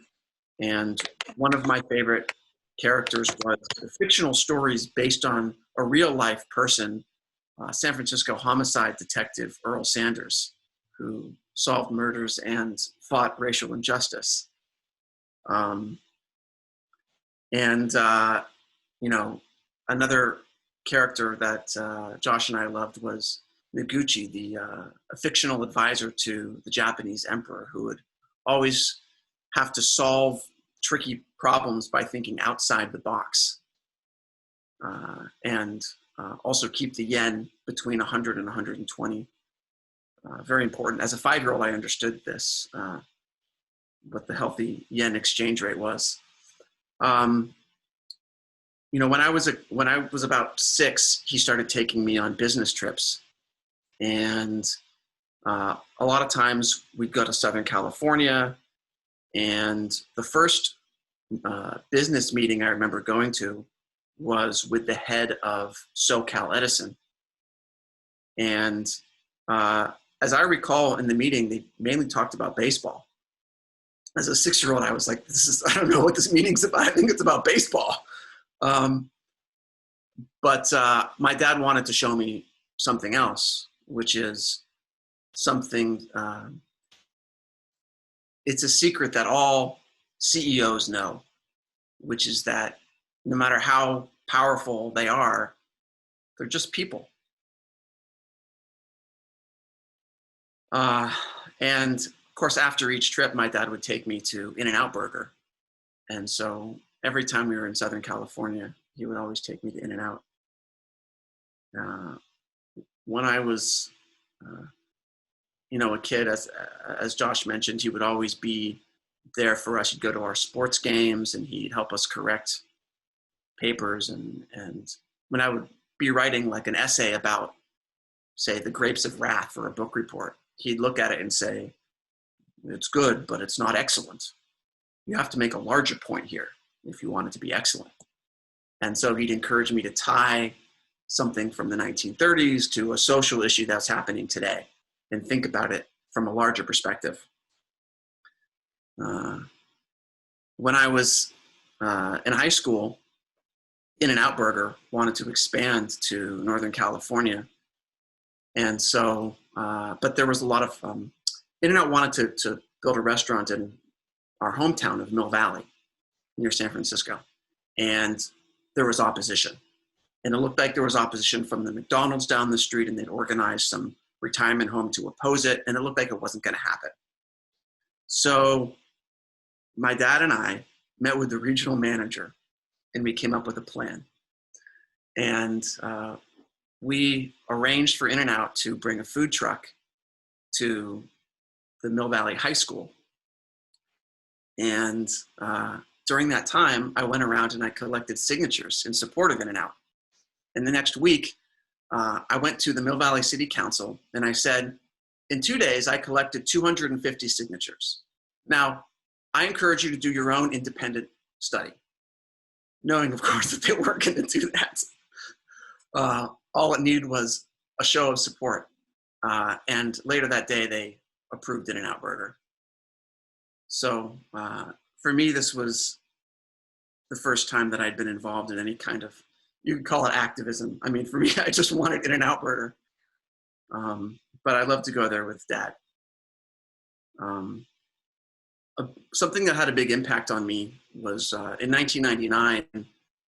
And one of my favorite characters was the fictional stories based on a real life person, San Francisco homicide detective Earl Sanders, who solved murders and fought racial injustice. You know, another character that Josh and I loved was Noguchi, a fictional advisor to the Japanese emperor, who would always have to solve tricky problems by thinking outside the box, and also keep the yen between 100 and 120. Very important. As a 5-year-old, I understood this, what the healthy yen exchange rate was. You know, when I was about 6, he started taking me on business trips, and a lot of times we'd go to Southern California. And the first business meeting I remember going to was with the head of SoCal Edison. And as I recall in the meeting, they mainly talked about baseball. As a 6-year-old, I was like, I don't know what this meeting's about. I think it's about baseball. But my dad wanted to show me something else, which is something, it's a secret that all CEOs know, which is that no matter how powerful they are, they're just people. And of course, after each trip, my dad would take me to In-N-Out Burger. And so every time we were in Southern California, he would always take me to In-N-Out. When I was, you know, a kid, as Josh mentioned, he would always be there for us. He'd go to our sports games and he'd help us correct papers. And when I would be writing like an essay about, say, the grapes of wrath for a book report, he'd look at it and say, it's good, but it's not excellent. You have to make a larger point here if you want it to be excellent. And so he'd encourage me to tie something from the 1930s to a social issue that's happening today and think about it from a larger perspective. When I was in high school, In-N-Out Burger wanted to expand to Northern California. And so, but there was a lot of, In-N-Out wanted to build a restaurant in our hometown of Mill Valley near San Francisco. And there was opposition. And it looked like there was opposition from the McDonald's down the street, and they'd organized some retirement home to oppose it. And it looked like it wasn't going to happen. So my dad and I met with the regional manager and we came up with a plan. And we arranged for In-N-Out to bring a food truck to the Mill Valley High School. And during that time, I went around and I collected signatures in support of In-N-Out. And the next week, I went to the Mill Valley City Council and I said, in 2 days, I collected 250 signatures. Now, I encourage you to do your own independent study, knowing, of course, that they weren't going to do that. All it needed was a show of support. And later that day, they approved In-N-Out Burger. So for me, this was the first time that I'd been involved in any kind of, you could call it activism. I mean, for me, I just wanted In-N-Out Burger. But I love to go there with Dad. Something that had a big impact on me was in 1999,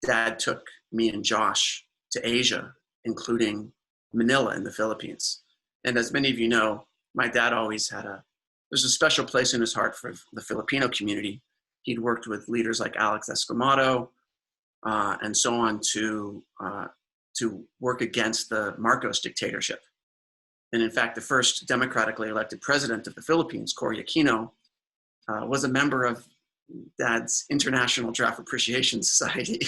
Dad took me and Josh to Asia, including Manila in the Philippines. And as many of you know, my dad always there's a special place in his heart for the Filipino community. He'd worked with leaders like Alex Escamado and so on to work against the Marcos dictatorship. And in fact, the first democratically elected president of the Philippines, Cory Aquino, was a member of Dad's International Giraffe Appreciation Society.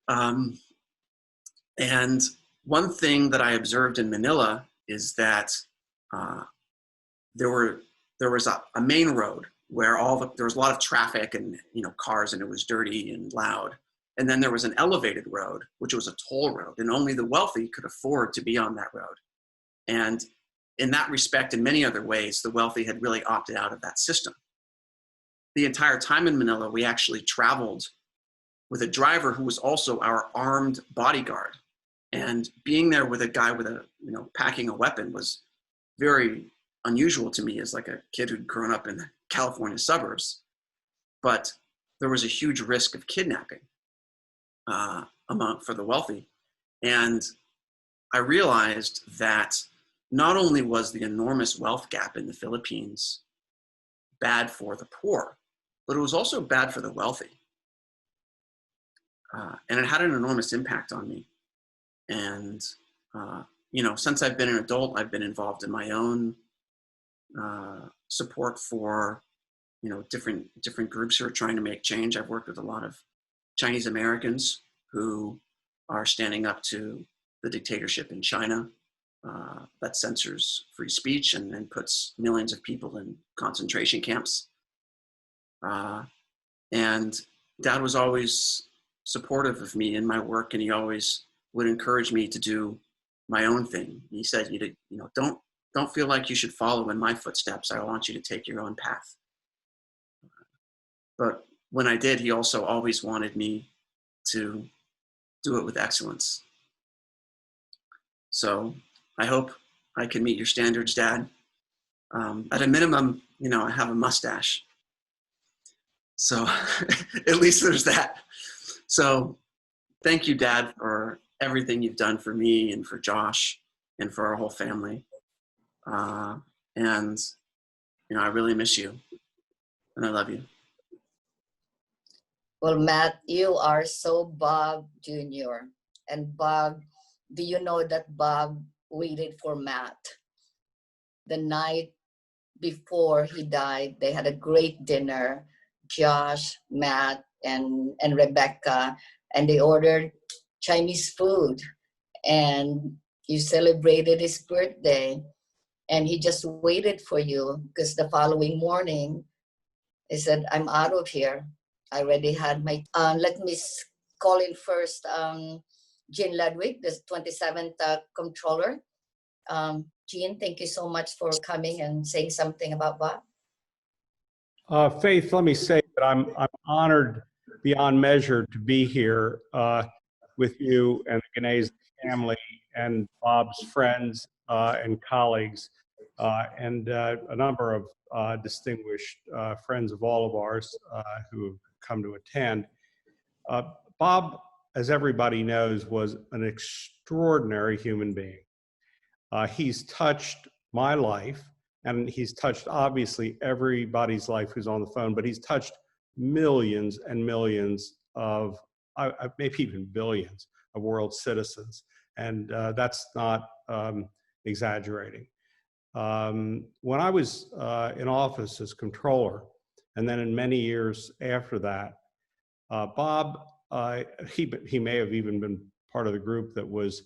And one thing that I observed in Manila is that there was a main road where there was a lot of traffic and cars, and it was dirty and loud. And then there was an elevated road, which was a toll road, and only the wealthy could afford to be on that road. And in that respect, in many other ways, the wealthy had really opted out of that system. The entire time in Manila, we actually traveled with a driver who was also our armed bodyguard. And being there with a guy with packing a weapon was very unusual to me as like a kid who'd grown up in the California suburbs. But there was a huge risk of kidnapping for the wealthy. And I realized that not only was the enormous wealth gap in the Philippines bad for the poor, but it was also bad for the wealthy. And it had an enormous impact on me. And, since I've been an adult, I've been involved in my own support for, different groups who are trying to make change. I've worked with a lot of Chinese Americans who are standing up to the dictatorship in China that censors free speech and puts millions of people in concentration camps. And Dad was always supportive of me in my work, and he always would encourage me to do my own thing. He said, don't feel like you should follow in my footsteps. I want you to take your own path. But when I did, he also always wanted me to do it with excellence. So I hope I can meet your standards, Dad. At a minimum, I have a mustache. So at least there's that. So thank you, Dad, for everything you've done for me and for Josh and for our whole family. And I really miss you, and I love you. Well, Matt, you are so Bob Jr. And Bob, do you know that Bob waited for Matt? The night before he died, they had a great dinner, Josh, Matt, and Rebecca, and they ordered Chinese food. And you celebrated his birthday. And he just waited for you because the following morning, he said, I'm out of here. I already had my, let me call in first Jean Ludwig, the 27th controller. Jean, thank you so much for coming and saying something about Bob. Faith, let me say that I'm honored beyond measure to be here with you and the Gnaizda family and Bob's friends and colleagues and a number of distinguished friends of all of ours who have come to attend. Bob, as everybody knows, was an extraordinary human being. He's touched my life, and he's touched obviously everybody's life who's on the phone, but he's touched millions and millions of, maybe even billions of world citizens. And that's not exaggerating. When I was in office as controller, and then in many years after that, Bob, he may have even been part of the group that was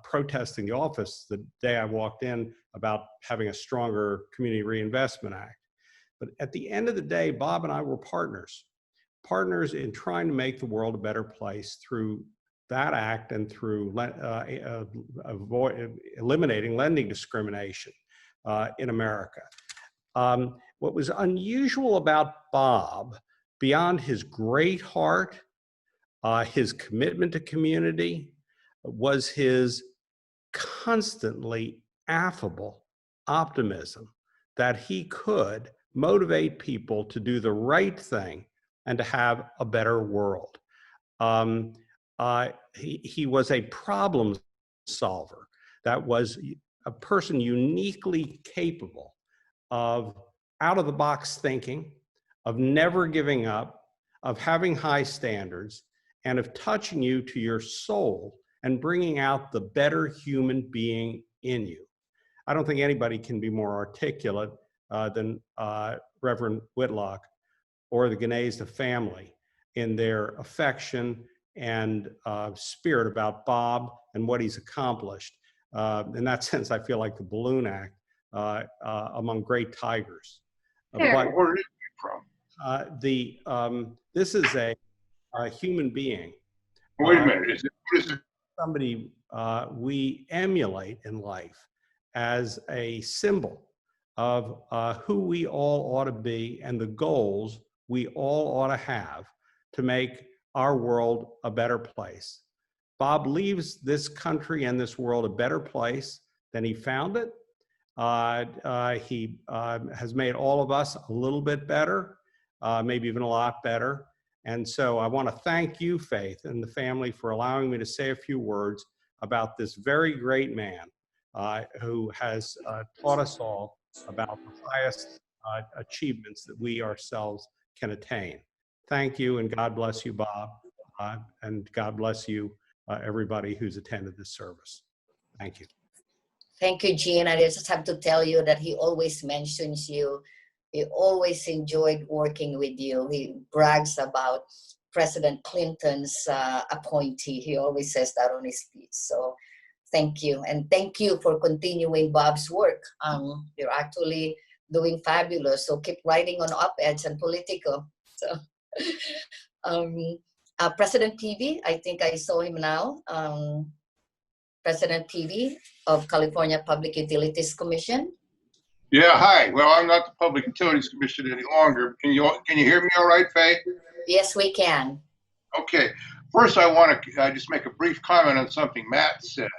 protesting the office the day I walked in about having a stronger Community Reinvestment Act. But at the end of the day, Bob and I were partners in trying to make the world a better place through that act and through eliminating lending discrimination in America. What was unusual about Bob, beyond his great heart, his commitment to community, was his constantly affable optimism that he could motivate people to do the right thing and to have a better world. He was a problem solver. That was a person uniquely capable of out-of-the-box thinking, of never giving up, of having high standards, and of touching you to your soul and bringing out the better human being in you. I don't think anybody can be more articulate than Reverend Whitlock or the Gnaizda family in their affection and spirit about Bob and what he's accomplished. In that sense, I feel like the Balloon Act among great tigers. Where did it But this is a human being. Wait a minute. What is it? Somebody we emulate in life as a symbol of who we all ought to be and the goals we all ought to have to make our world a better place. Bob leaves this country and this world a better place than he found it. He has made all of us a little bit better, maybe even a lot better. And so I want to thank you, Faith, and the family for allowing me to say a few words about this very great man who has taught us all about the highest achievements that we ourselves can attain. Thank you, and God bless you, Bob, and God bless you, everybody who's attended this service. Thank you. Thank you, Gene. I just have to tell you that he always mentions you. He always enjoyed working with you. He brags about President Clinton's appointee. He always says that on his speech. So thank you. And thank you for continuing Bob's work. You're actually doing fabulous. So keep writing on op-eds and Politico. So, President Peavy, I think I saw him now. President Peavy of California Public Utilities Commission. Yeah, hi. Well, I'm not the Public Utilities Commission any longer. Can you hear me all right, Faye? Yes, we can. Okay. First, I want to just make a brief comment on something Matt said,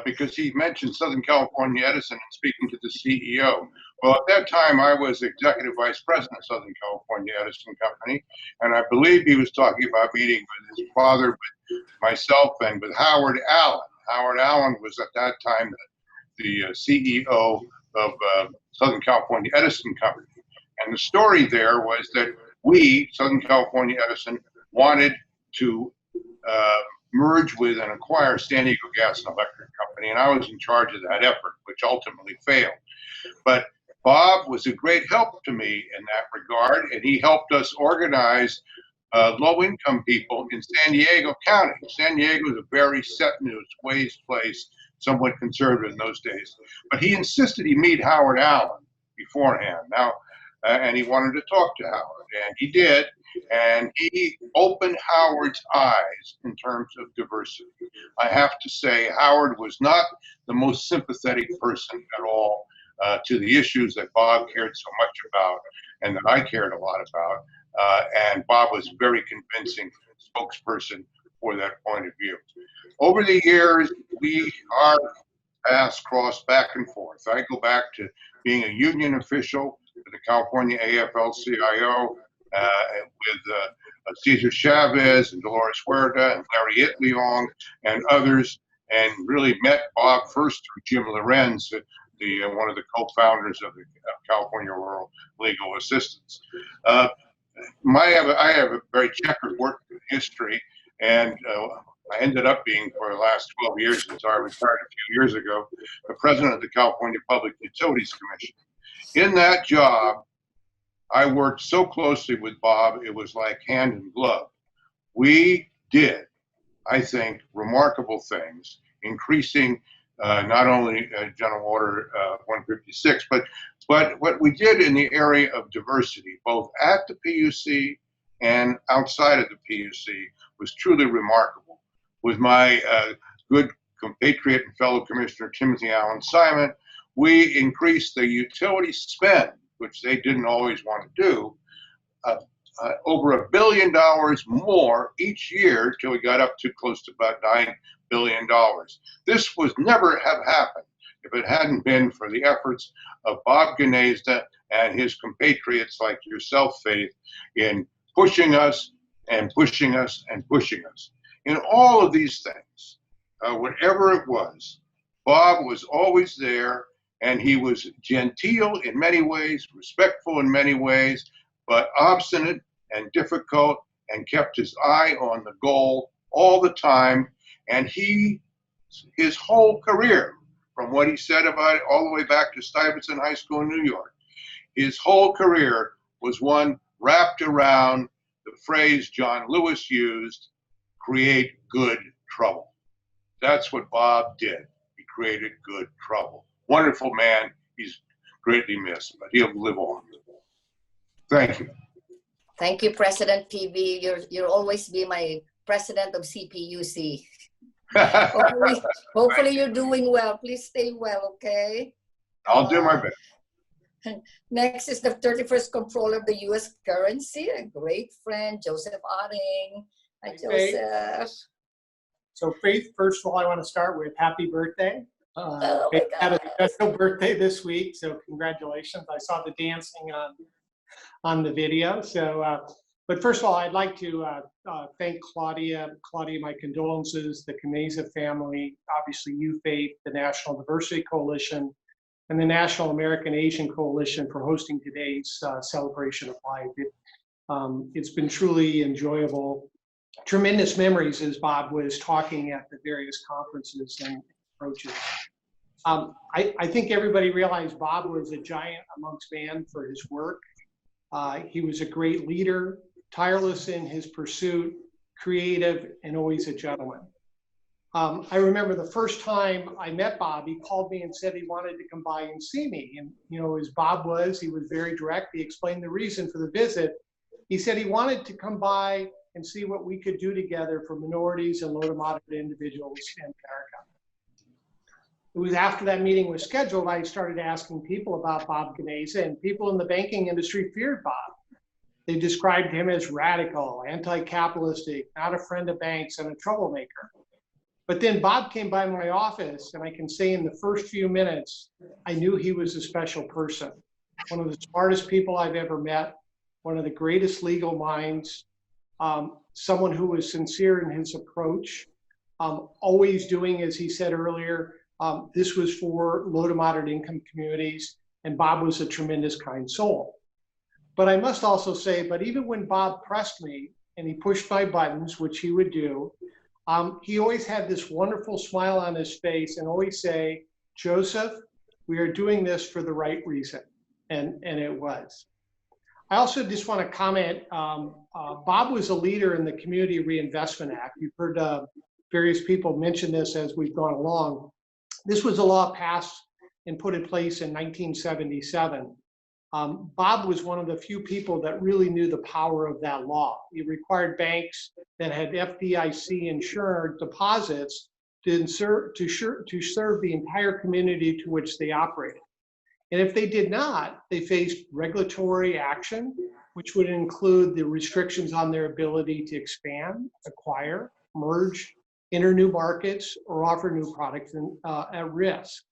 because he mentioned Southern California Edison and speaking to the CEO. Well, at that time, I was Executive Vice President of Southern California Edison Company, and I believe he was talking about meeting with his father, with myself, and with Howard Allen. Howard Allen was at that time the CEO of Southern California Edison Company. And the story there was that we, Southern California Edison, wanted to merge with and acquire San Diego Gas and Electric Company, and I was in charge of that effort, which ultimately failed. But Bob was a great help to me in that regard, and he helped us organize low-income people in San Diego County. San Diego is a very set in its ways place, somewhat conservative in those days. But he insisted he meet Howard Allen beforehand. Now, and he wanted to talk to Howard, and he did. And he opened Howard's eyes in terms of diversity. I have to say, Howard was not the most sympathetic person at all to the issues that Bob cared so much about and that I cared a lot about. And Bob was a very convincing spokesperson for that point of view. Over the years, our paths crossed back and forth. I go back to being a union official for the California AFL-CIO with Cesar Chavez and Dolores Huerta and Larry Itleong and others, and really met Bob first through Jim Lorenz, one of the co-founders of the California Rural Legal Assistance. I have a very checkered work history, and I ended up being, for the last 12 years, since I retired a few years ago, the president of the California Public Utilities Commission. In that job, I worked so closely with Bob, it was like hand in glove. We did, I think, remarkable things, increasing not only General Order 156, but what we did in the area of diversity, both at the PUC and outside of the PUC, was truly remarkable. With my good compatriot and fellow commissioner, Timothy Allen Simon, we increased the utility spend, which they didn't always want to do, over $1 billion more each year till we got up to close to about $9 billion. This was never have happened if it hadn't been for the efforts of Bob Gnaizda and his compatriots like yourself, Faith, in pushing us and pushing us and pushing us. In all of these things, whatever it was, Bob was always there, and he was genteel in many ways, respectful in many ways, but obstinate and difficult, and kept his eye on the goal all the time. And his whole career, from what he said about it all the way back to Stuyvesant High School in New York, his whole career was one wrapped around the phrase John Lewis used, create good trouble. That's what Bob did. He created good trouble. Wonderful man. He's greatly missed, but he'll live on. Thank you. Thank you, President TV. You'll always be my president of CPUC. Hopefully you're doing well. Please stay well, okay? I'll do my best. Next is the 31st Comptroller of the U.S. Currency, a great friend, Joseph Otting. Hi, Joseph. So Faith, first of all, I want to start with happy birthday. Oh Faith my had a God. special birthday this week, so congratulations. I saw the dancing on the video. So, but first of all, I'd like to thank Claudia. Claudia, my condolences, the Gnaizda family, obviously you, Faith, the National Diversity Coalition, and the National American Asian Coalition for hosting today's celebration of life. It's been truly enjoyable. Tremendous memories as Bob was talking at the various conferences and approaches. I think everybody realized Bob was a giant amongst man for his work. He was a great leader, tireless in his pursuit, creative, and always a gentleman. I remember the first time I met Bob, he called me and said he wanted to come by and see me. And, you know, as Bob was, he was very direct. He explained the reason for the visit. He said he wanted to come by and see what we could do together for minorities and low to moderate individuals in America. It was after that meeting was scheduled, I started asking people about Bob Gnaizda, and people in the banking industry feared Bob. They described him as radical, anti-capitalistic, not a friend of banks, and a troublemaker. But then Bob came by my office, and I can say in the first few minutes, I knew he was a special person. One of the smartest people I've ever met, one of the greatest legal minds, someone who was sincere in his approach, always doing, as he said earlier, this was for low to moderate income communities, and Bob was a tremendous kind soul. But I must also say, but even when Bob pressed me and he pushed my buttons, which he would do, he always had this wonderful smile on his face and always say, Joseph, we are doing this for the right reason. And it was. I also just want to comment, Bob was a leader in the Community Reinvestment Act. You've heard various people mention this as we've gone along. This was a law passed and put in place in 1977. Bob was one of the few people that really knew the power of that law. It required banks that had FDIC insured deposits to serve the entire community to which they operated. And if they did not, they faced regulatory action, which would include the restrictions on their ability to expand, acquire, merge, enter new markets, or offer new products at risk.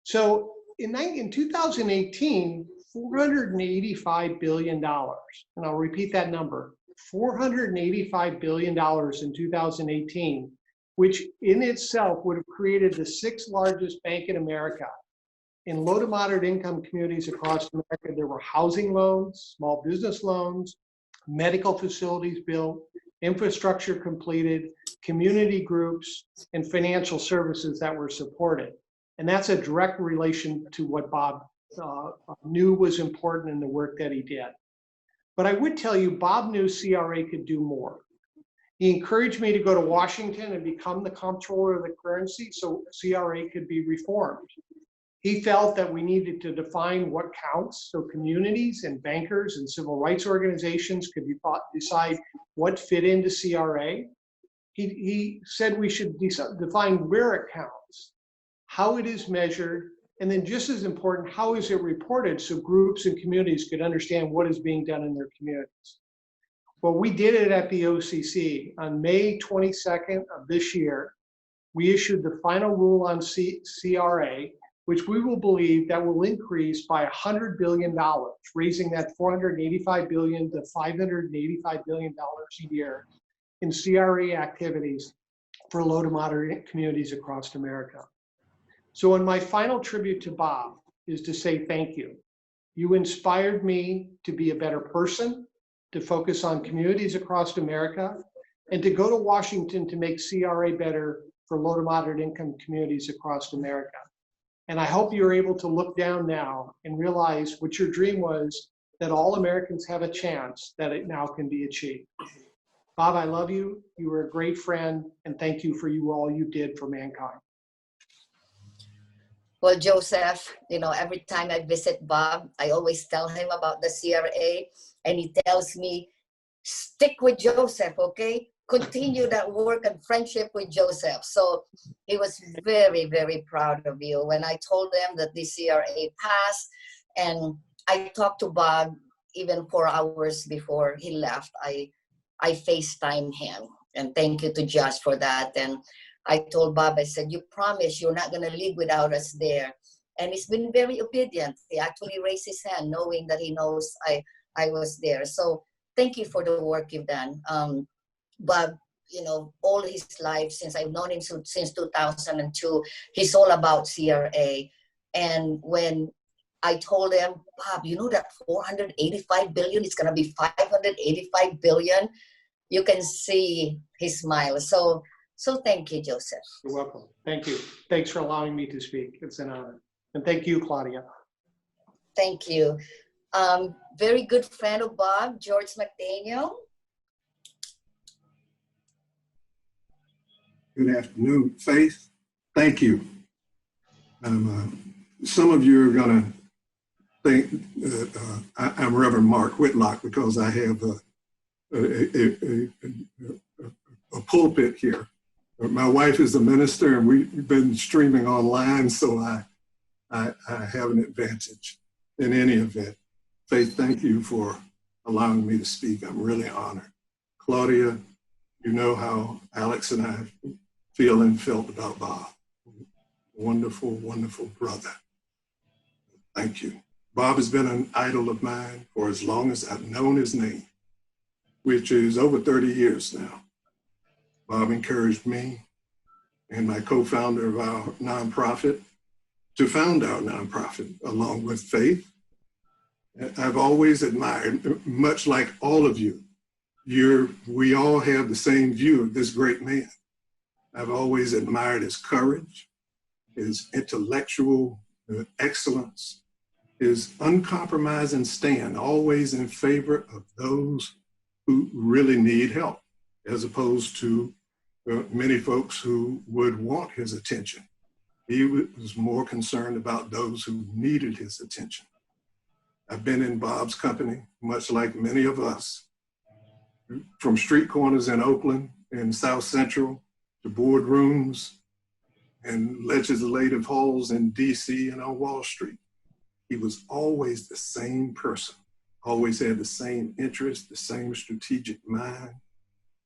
So in 2018, $485 billion, and I'll repeat that number, $485 billion in 2018, which in itself would have created the 6th largest bank in America. In low to moderate income communities across America, there were housing loans, small business loans, medical facilities built, infrastructure completed, community groups, and financial services that were supported. And that's a direct relation to what Bob knew was important in the work that he did. But I would tell you, Bob knew CRA could do more. He encouraged me to go to Washington and become the comptroller of the currency so CRA could be reformed. He felt that we needed to define what counts so communities and bankers and civil rights organizations could decide what fit into CRA. He said we should define where it counts, how it is measured, and then just as important, how is it reported so groups and communities could understand what is being done in their communities. Well, we did it at the OCC. On May 22nd of this year, we issued the final rule on CRA, which we will believe that will increase by $100 billion, raising that $485 billion to $585 billion a year in CRA activities for low to moderate communities across America. So in my final tribute to Bob is to say thank you. You inspired me to be a better person, to focus on communities across America, and to go to Washington to make CRA better for low to moderate income communities across America. And I hope you're able to look down now and realize what your dream was, that all Americans have a chance that it now can be achieved. Bob, I love you. You were a great friend, and thank you for all you did for mankind. Well, Joseph, every time I visit Bob, I always tell him about the CRA, and he tells me, stick with Joseph, okay? Continue that work and friendship with Joseph. So he was very, very proud of you. When I told him that the CRA passed, and I talked to Bob even 4 hours before he left, I FaceTimed him. And thank you to Josh for that. And I told Bob, I said, you promise you're not going to leave without us there. And he's been very obedient. He actually raised his hand knowing that he knows I was there. So thank you for the work you've done. Bob, all his life, since I've known him since 2002, he's all about CRA. And when I told him, Bob, that 485 billion is going to be 585 billion, you can see his smile. So thank you, Joseph. You're welcome. Thank you. Thanks for allowing me to speak. It's an honor. And thank you, Claudia. Thank you. Very good friend of Bob, George McDaniel. Good afternoon, Faith. Thank you. Some of you are going to think that I'm Reverend Mark Whitlock because I have a pulpit here. My wife is a minister, and we've been streaming online, so I have an advantage in any event. Faith, thank you for allowing me to speak. I'm really honored. Claudia, you know how Alex and I feel and felt about Bob. Wonderful, wonderful brother. Thank you. Bob has been an idol of mine for as long as I've known his name, which is over 30 years now. Bob encouraged me and my co-founder of our nonprofit to found our nonprofit along with Faith. I've always admired, much like all of you, we all have the same view of this great man. I've always admired his courage, his intellectual excellence, his uncompromising stand, always in favor of those who really need help, as opposed to many folks who would want his attention. He was more concerned about those who needed his attention. I've been in Bob's company, much like many of us, from street corners in Oakland and South Central to boardrooms and legislative halls in DC and on Wall Street. He was always the same person, always had the same interest, the same strategic mind,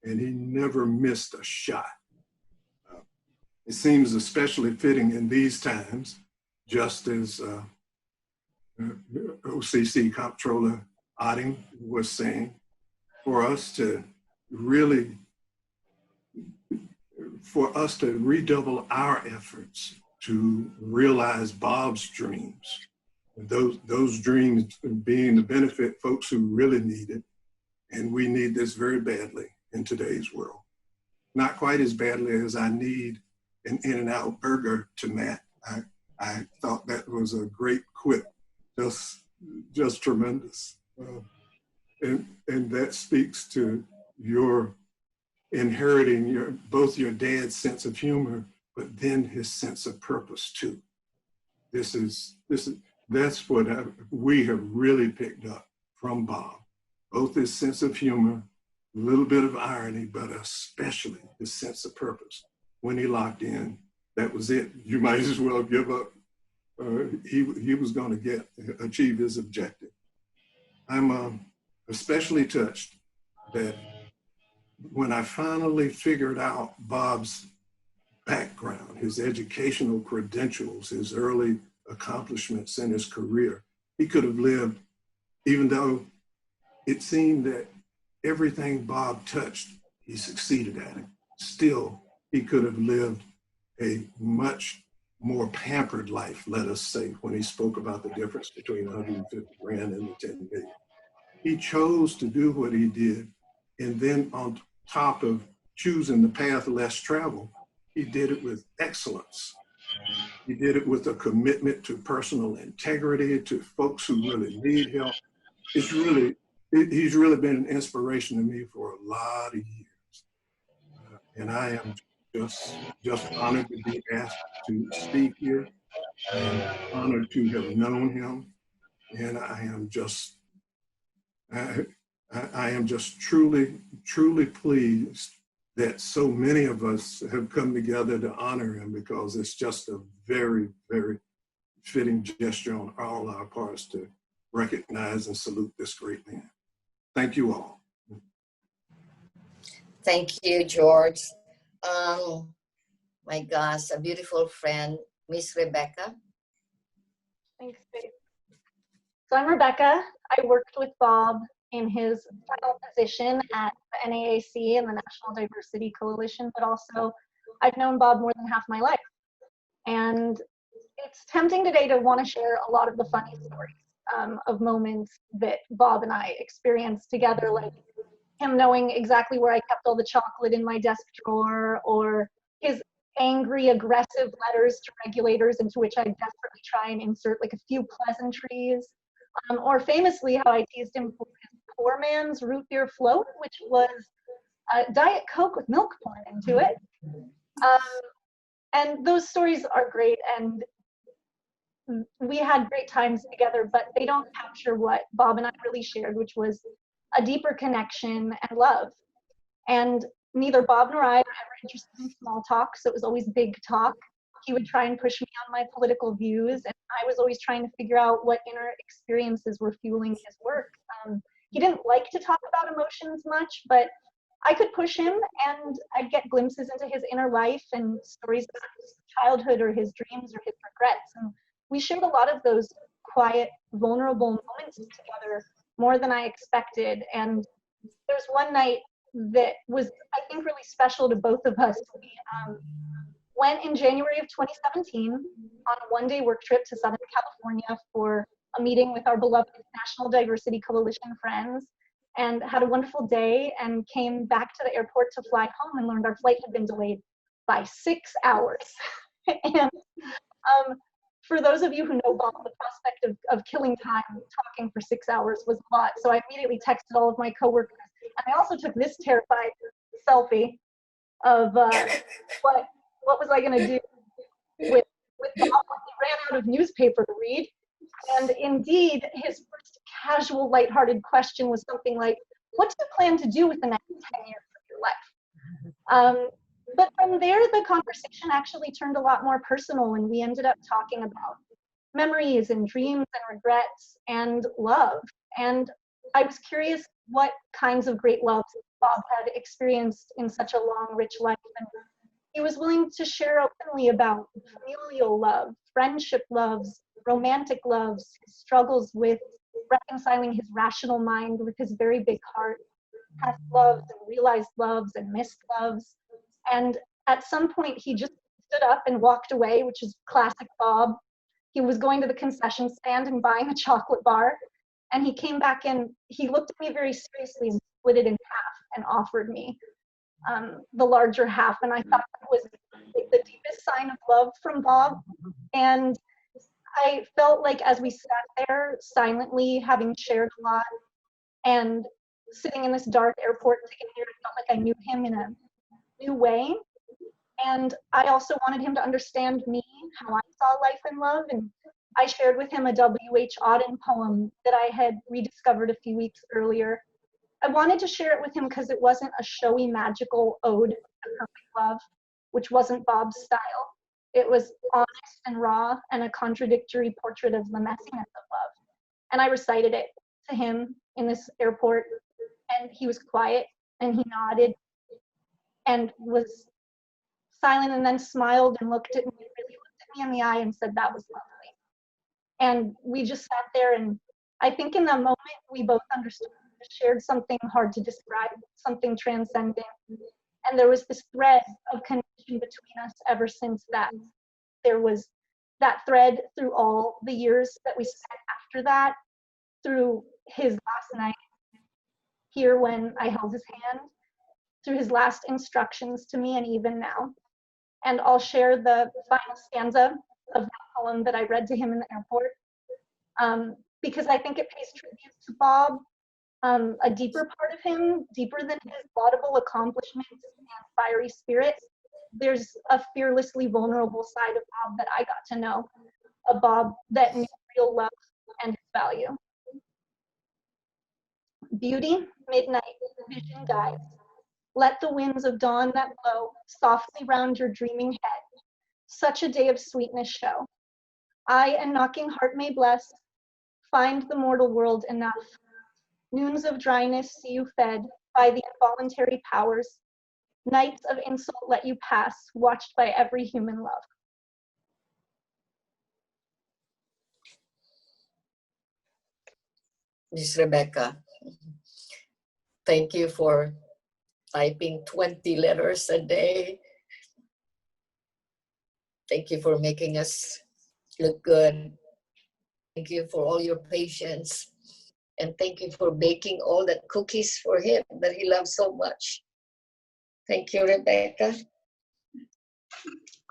and he never missed a shot. It seems especially fitting in these times, just as OCC Comptroller Otting was saying, for us to redouble our efforts to realize Bob's dreams, and those dreams being to benefit folks who really need it. And we need this very badly in today's world. Not quite as badly as I need an In-N-Out burger to Matt. I thought that was a great quip, just tremendous. And that speaks to your inheriting both your dad's sense of humor, but then his sense of purpose too. That's what we have really picked up from Bob, both his sense of humor, a little bit of irony, but especially his sense of purpose. When he locked in, that was it. You might as well give up. He was going to achieve his objective. I'm especially touched that when I finally figured out Bob's background, his educational credentials, his early accomplishments in his career, he could have lived, even though it seemed that everything Bob touched, he succeeded at it. Still, he could have lived a much more pampered life, let us say, when he spoke about the difference between 150 grand and the 10 million. He chose to do what he did, and then on top of choosing the path less traveled, he did it with excellence. He did it with a commitment to personal integrity, to folks who really need help. He's really been an inspiration to me for a lot of years. And I am just honored to be asked to speak here. I am honored to have known him, and I am just truly pleased that so many of us have come together to honor him, because it's just a very, very fitting gesture on all our parts to recognize and salute this great man. Thank you all. Thank you, George. My gosh, a beautiful friend, Miss Rebecca. Thanks, Faith. So I'm Rebecca. I worked with Bob in his final position at the NAAC and the National Diversity Coalition, but also I've known Bob more than half my life. And it's tempting today to want to share a lot of the funny stories of moments that Bob and I experienced together, like him knowing exactly where I kept all the chocolate in my desk drawer, or his angry, aggressive letters to regulators into which I desperately try and insert like a few pleasantries, or famously how I teased him for his poor man's root beer float, which was Diet Coke with milk poured into it. And those stories are great, and we had great times together, but they don't capture what Bob and I really shared, which was a deeper connection and love. And neither Bob nor I were ever interested in small talk, so it was always big talk. He would try and push me on my political views, and I was always trying to figure out what inner experiences were fueling his work. He didn't like to talk about emotions much, but I could push him, and I'd get glimpses into his inner life and stories about his childhood or his dreams or his regrets. And we shared a lot of those quiet, vulnerable moments together, more than I expected. And there's one night that was, I think, really special to both of us. We went in January of 2017 on a one-day work trip to Southern California for a meeting with our beloved National Diversity Coalition friends, and had a wonderful day, and came back to the airport to fly home and learned our flight had been delayed by 6 hours. And for those of you who know Bob, the prospect of killing time talking for 6 hours was a lot. So I immediately texted all of my coworkers, and I also took this terrified selfie of what was I going to do with Bob when he ran out of newspaper to read. And indeed, his first casual, lighthearted question was something like, "What do you plan to do with the next 10 years of your life?" But from there, the conversation actually turned a lot more personal, and we ended up talking about memories and dreams and regrets and love. And I was curious what kinds of great loves Bob had experienced in such a long, rich life. And he was willing to share openly about familial love, friendship loves, romantic loves, his struggles with reconciling his rational mind with his very big heart, past loves and realized loves and missed loves. And at some point, he just stood up and walked away, which is classic Bob. He was going to the concession stand and buying a chocolate bar. And he came back and he looked at me very seriously and split it in half and offered me the larger half. And I thought that was the deepest sign of love from Bob. And I felt like as we sat there silently, having shared a lot, and sitting in this dark airport ticket here, I felt like I knew him in a new way. And I also wanted him to understand me, how I saw life and love. And I shared with him a W.H. Auden poem that I had rediscovered a few weeks earlier. I wanted to share it with him because it wasn't a showy, magical ode to perfect love, which wasn't Bob's style. It was honest and raw and a contradictory portrait of the messiness of love. And I recited it to him in this airport, and he was quiet, and he nodded and was silent, and then smiled and looked at me, really looked at me in the eye and said, "That was lovely." And we just sat there, and I think in that moment we both understood, shared something hard to describe, something transcendent. And there was this thread of connection between us ever since that. There was that thread through all the years that we spent after that, through his last night here when I held his hand, through his last instructions to me, and even now. And I'll share the final stanza of that poem that I read to him in the airport, because I think it pays tribute to Bob. A deeper part of him, deeper than his laudable accomplishments and fiery spirit, there's a fearlessly vulnerable side of Bob that I got to know, a Bob that knew real love and its value. Beauty, midnight, vision guides. Let the winds of dawn that blow softly round your dreaming head. Such a day of sweetness show. I and knocking heart may bless. Find the mortal world enough. Noons of dryness see you fed by the involuntary powers. Nights of insult let you pass, watched by every human love. Miss Rebecca, thank you for typing 20 letters a day. Thank you for making us look good. Thank you for all your patience. And thank you for baking all the cookies for him that he loves so much. Thank you, Rebecca.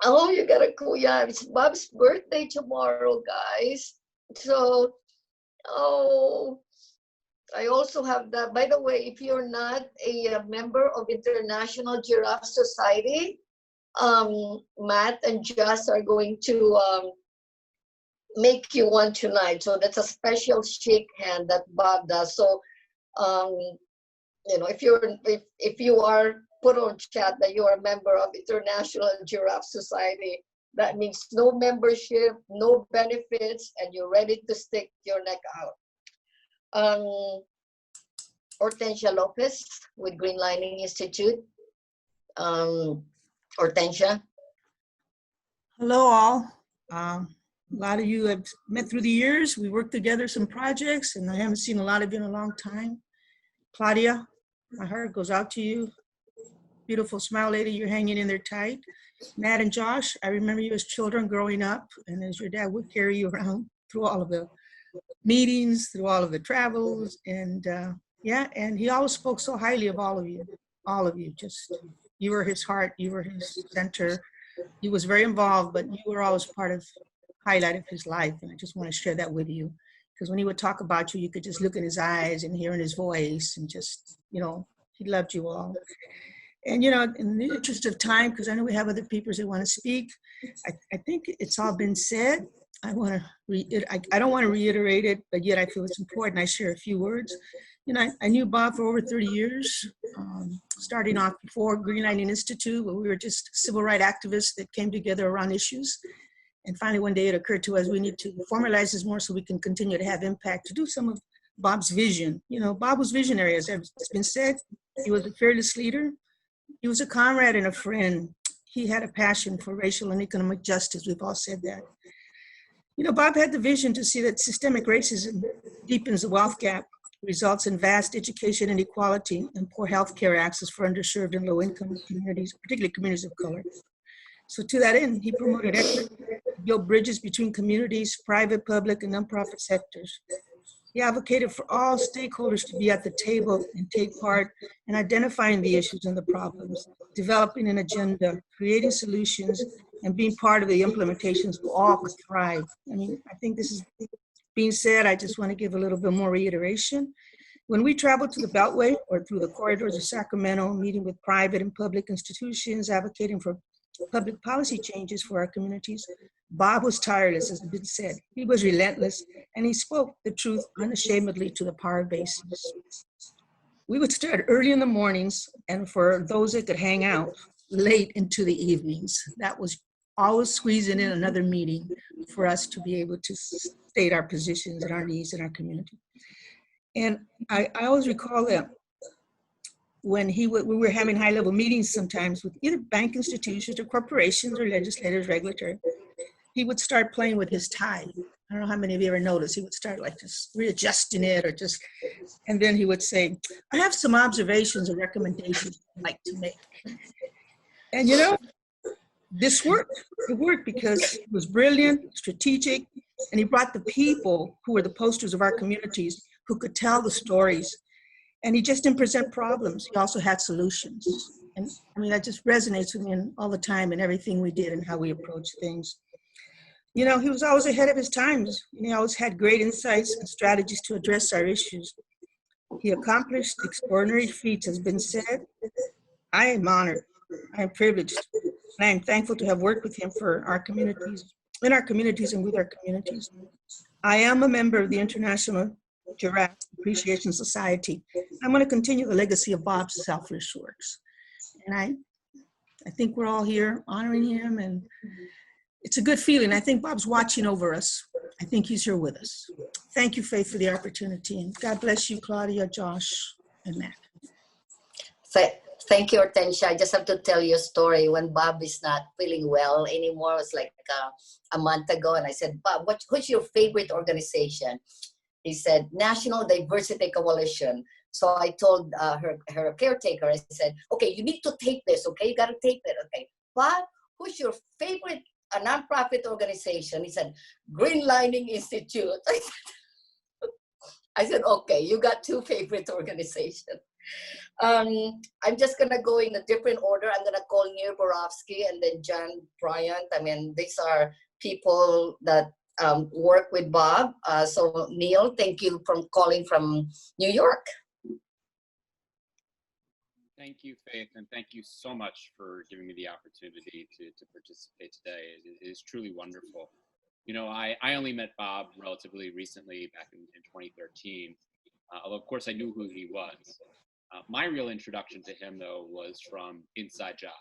Oh, you got a cool, yeah, it's Bob's birthday tomorrow, guys. So, oh, I also have that. By the way, if you're not a member of International Giraffe Society, Matt and Jess are going to make you one tonight. So that's a special shake hand that Bob does. So, you know, if you are put on chat that you are a member of International Giraffe Society, that means no membership, no benefits, and you're ready to stick your neck out. Hortensia Lopez with Green Lining Institute. Hortensia. Hello, all. A lot of you I've met through the years. We worked together some projects, and I haven't seen a lot of you in a long time. Claudia, my heart goes out to you. Beautiful smile lady, you're hanging in there tight. Matt and Josh, I remember you as children growing up, and as your dad would carry you around through all of the meetings, through all of the travels, and yeah, and he always spoke so highly of all of you, just, you were his heart, you were his center. He was very involved, but you were always part of, highlight of his life, and I just want to share that with you, because when he would talk about you, you could just look in his eyes and hear in his voice, and just, you know, he loved you all. And, you know, in the interest of time, because I know we have other people that want to speak, I think it's all been said. I don't want to reiterate it, but yet I feel it's important. I share a few words. You know, I knew Bob for over 30 years, starting off before Green Lining Institute, where we were just civil rights activists that came together around issues. And finally, one day it occurred to us, we need to formalize this more so we can continue to have impact, to do some of Bob's vision. You know, Bob was visionary, as it's been said. He was a fearless leader. He was a comrade and a friend. He had a passion for racial and economic justice. We've all said that. You know, Bob had the vision to see that systemic racism deepens the wealth gap, results in vast education inequality and poor healthcare access for underserved and low-income communities, particularly communities of color. So to that end, he promoted equity, built bridges between communities, private, public, and nonprofit sectors. He advocated for all stakeholders to be at the table and take part in identifying the issues and the problems, developing an agenda, creating solutions, and being part of the implementations so all could thrive. I mean, I think this is being said, I just want to give a little bit more reiteration. When we traveled to the Beltway or through the corridors of Sacramento, meeting with private and public institutions, advocating for public policy changes for our communities, Bob was tireless, as has been said. He was relentless, and he spoke the truth unashamedly to the power bases. We would start early in the mornings, and for those that could hang out, late into the evenings. That was always squeezing in another meeting for us to be able to state our positions and our needs in our community. And I always recall that when we were having high-level meetings sometimes with either bank institutions or corporations or legislators, regulatory, he would start playing with his tie. I don't know how many of you ever noticed. He would start like just readjusting it or just, and then he would say, I have some observations or recommendations I'd like to make. And you know, this worked. It worked because it was brilliant, strategic, and he brought the people who were the posters of our communities who could tell the stories. And he just didn't present problems. He also had solutions. And I mean, that just resonates with me all the time in everything we did and how we approached things. You know, he was always ahead of his times. He always had great insights and strategies to address our issues. He accomplished extraordinary feats, has been said. I am honored, I am privileged, and I am thankful to have worked with him for our communities, in our communities and with our communities. I am a member of the International Giraffe Appreciation Society. I'm going to continue the legacy of Bob's selfless works. And I think we're all here honoring him, and it's a good feeling. I think Bob's watching over us. I think he's here with us. Thank you, Faith, for the opportunity. And God bless you, Claudia, Josh, and Matt. Thank you, Hortensia. I just have to tell you a story. When Bob is not feeling well anymore, it was like a month ago, and I said, Bob, what's your favorite organization? He said, National Diversity Coalition. So I told her caretaker, I said, okay, you need to take this, okay? You got to take that, okay? Bob, who's your favorite nonprofit organization? He said, Green Lining Institute. I said, okay, you got two favorite organizations. I'm just gonna go in a different order. I'm gonna call Neil Borowski and then John Bryant. I mean, these are people that work with Bob. So Neil, thank you for calling from New York. Thank you, Faith, and thank you so much for giving me the opportunity to participate today. It is truly wonderful. You know, I only met Bob relatively recently, back in 2013, although of course I knew who he was. My real introduction to him, though, was from Inside Job,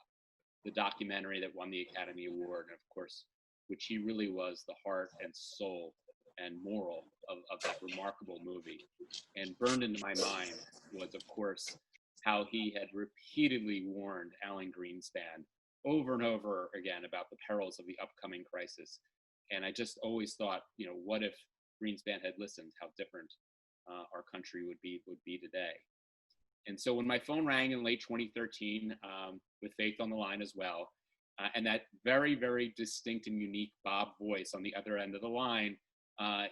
the documentary that won the Academy Award, and of course, which he really was the heart and soul and moral of that remarkable movie. And burned into my mind was, of course, how he had repeatedly warned Alan Greenspan over and over again about the perils of the upcoming crisis. And I just always thought, you know, what if Greenspan had listened, how different our country would be today. And so when my phone rang in late 2013, with Faith on the line as well, and that very, very distinct and unique Bob voice on the other end of the line,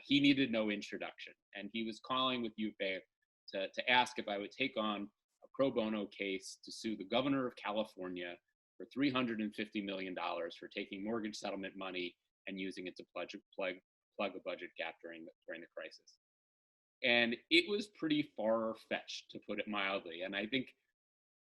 he needed no introduction. And he was calling with you, Faith, to ask if I would take on a pro bono case to sue the governor of California for $350 million for taking mortgage settlement money and using it to plug a budget gap during the crisis. And it was pretty far-fetched, to put it mildly. And I think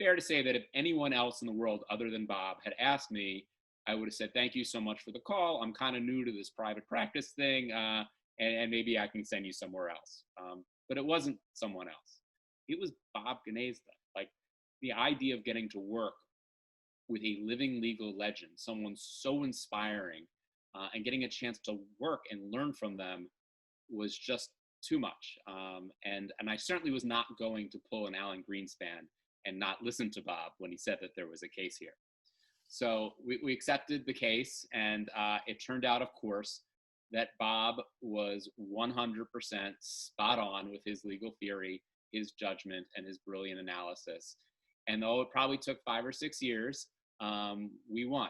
fair to say that if anyone else in the world other than Bob had asked me, I would have said, thank you so much for the call. I'm kind of new to this private practice thing, and maybe I can send you somewhere else. But it wasn't someone else. It was Bob Gnaizda. Like, the idea of getting to work with a living legal legend, someone so inspiring, and getting a chance to work and learn from them was just too much. And I certainly was not going to pull an Alan Greenspan and not listen to Bob when he said that there was a case here. So we accepted the case, and it turned out, of course, that Bob was 100% spot on with his legal theory, his judgment, and his brilliant analysis. And though it probably took 5 or 6 years, we won.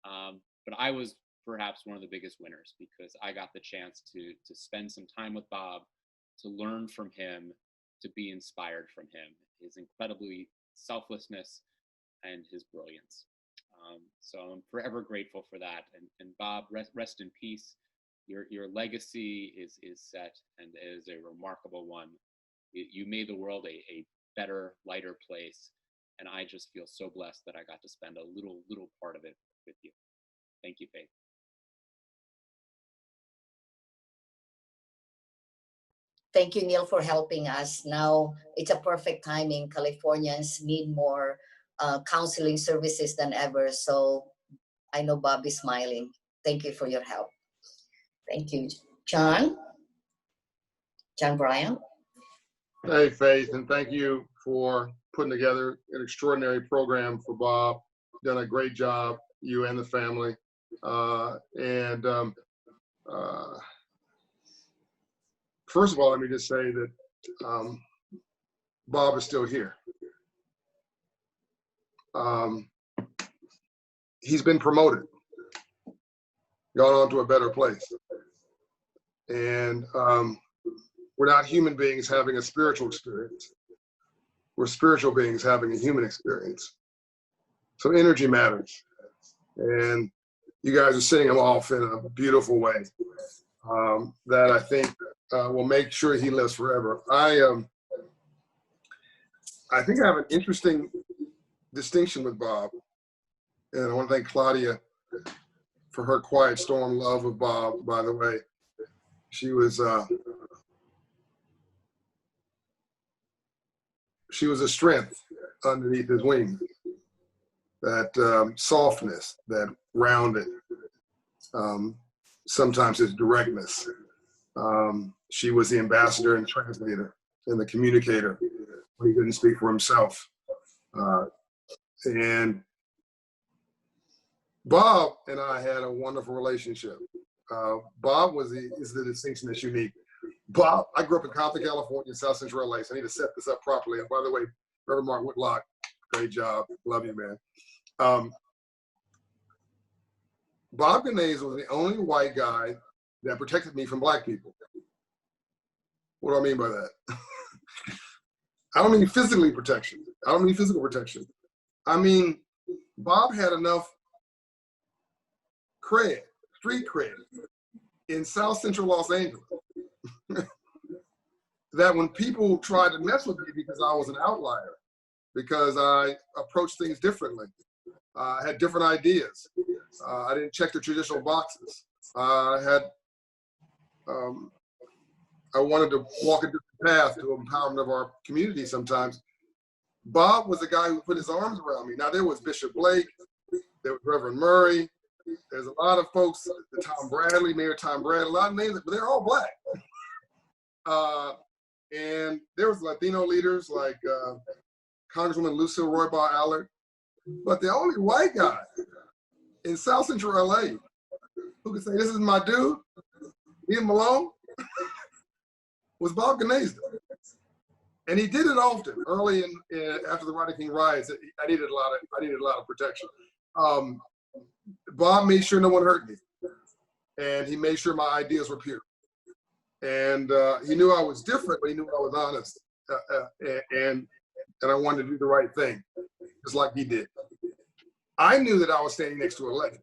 But I was perhaps one of the biggest winners, because I got the chance to spend some time with Bob, to learn from him, to be inspired from him, his incredibly selflessness and his brilliance. So I'm forever grateful for that. And Bob, rest in peace. Your legacy is set, and is a remarkable one. You made the world a better, lighter place. And I just feel so blessed that I got to spend a little part of it with you. Thank you, Faith. Thank you, Neil, for helping us. Now it's a perfect timing. Californians need more counseling services than ever. So I know Bob is smiling. Thank you for your help. Thank you. John Bryant. Hey, Faith, and thank you for putting together an extraordinary program for Bob. Done a great job, you and the family. First of all, let me just say that Bob is still here. He's been promoted, gone on to a better place. And we're not human beings having a spiritual experience. We're spiritual beings having a human experience. So energy matters. And you guys are setting him off in a beautiful way that I think will make sure he lives forever. I think I have an interesting distinction with Bob. And I want to thank Claudia for her quiet storm love of Bob, by the way. She was a strength underneath his wing. That softness, that rounded, sometimes his directness. She was the ambassador and translator and the communicator when he couldn't speak for himself. And Bob and I had a wonderful relationship. Bob is the distinction that's unique. Bob, I grew up in Compton, California, South Central LA, so I need to set this up properly. And by the way, Reverend Mark Whitlock, great job. Love you, man. Bob Gnaizda was the only white guy that protected me from black people. What do I mean by that? I don't mean physically protection. I don't mean physical protection. I mean, Bob had enough cred, street cred, in South Central Los Angeles that when people tried to mess with me because I was an outlier, because I approached things differently, I had different ideas, I didn't check the traditional boxes, I wanted to walk a different path to empowerment of our community sometimes. Bob was the guy who put his arms around me. Now, there was Bishop Blake, there was Reverend Murray, there's a lot of folks, Tom Bradley, Mayor Tom Bradley, a lot of names, but they're all black. And there was Latino leaders like Congresswoman Lucille Roybaugh Allard. But the only white guy in South Central LA who could say, this is my dude, leave him alone, was Bob Gnaizda. And he did it often. Early after the Rodney King riots, I needed a lot of protection. Bob made sure no one hurt me, and he made sure my ideas were pure. And he knew I was different, but he knew I was honest, and I wanted to do the right thing, just like he did. I knew that I was standing next to a legend.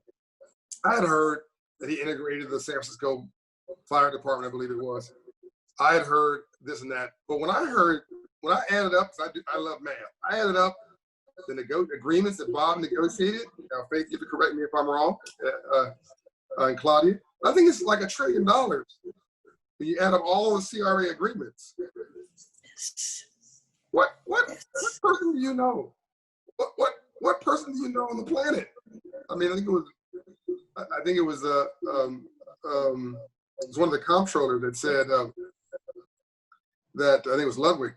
I had heard that he integrated the San Francisco Fire Department, I believe it was. I had heard this and that, but when I added up, I love math, I added up the agreements that Bob negotiated. Now, Faith, you can correct me if I'm wrong, and Claudia. I think it's like $1 trillion when you add up all the CRA agreements. What person do you know? What person do you know on the planet? I mean, I think it was one of the comptrollers that said that, I think it was Ludwig,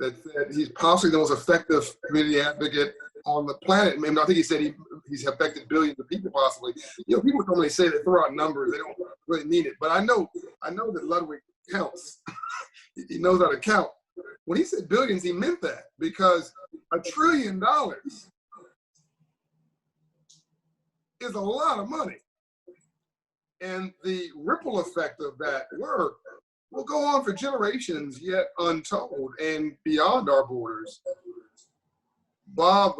that said he's possibly the most effective community advocate on the planet. I mean, I think he said he's affected billions of people possibly. You know, people normally say they throw out numbers, they don't really mean it. But I know that Ludwig counts. He knows how to count. When he said billions, he meant that, because $1 trillion is a lot of money. And the ripple effect of that work will go on for generations yet untold and beyond our borders. Bob,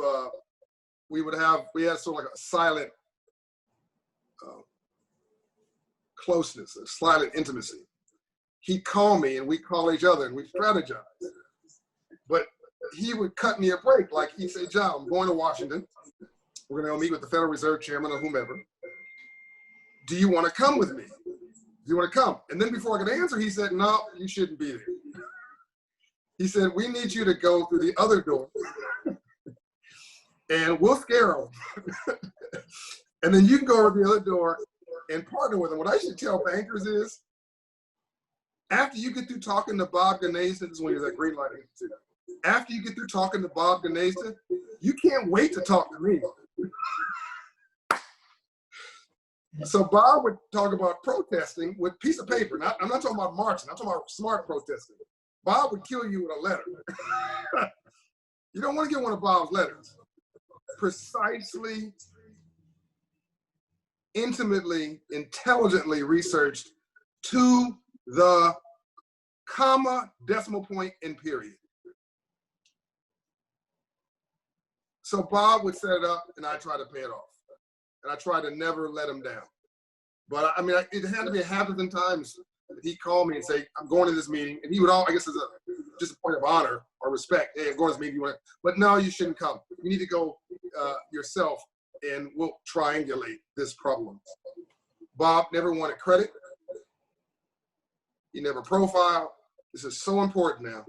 we had sort of like a silent closeness, a silent intimacy. He'd call me and we'd call each other and we'd strategize. But he would cut me a break. Like he'd say, John, I'm going to Washington. We're gonna go meet with the Federal Reserve Chairman or whomever. Do you wanna come with me? Do you wanna come? And then before I could answer, he said, no, you shouldn't be there. He said, we need you to go through the other door and we'll scare them. And then you can go over the other door and partner with them. What I should tell bankers is, after you get through talking to Bob Gnaizda, this is when he was at Greenlight Institute. After you get through talking to Bob Gnaizda, you can't wait to talk to me. So Bob would talk about protesting with a piece of paper. I'm not talking about marching, I'm talking about smart protesting. Bob would kill you with a letter. You don't want to get one of Bob's letters. Precisely, intimately, intelligently researched to the comma, decimal point, and period. So Bob would set it up and I try to pay it off. And I try to never let him down. But I mean, it had to be half a dozen times that he'd call me and say, I'm going to this meeting. And he would I guess as just a point of honor, or respect. Hey, I'm going to this meeting, you want to, but no, you shouldn't come. You need to go yourself, and we'll triangulate this problem. Bob never wanted credit. He never profiled. This is so important now.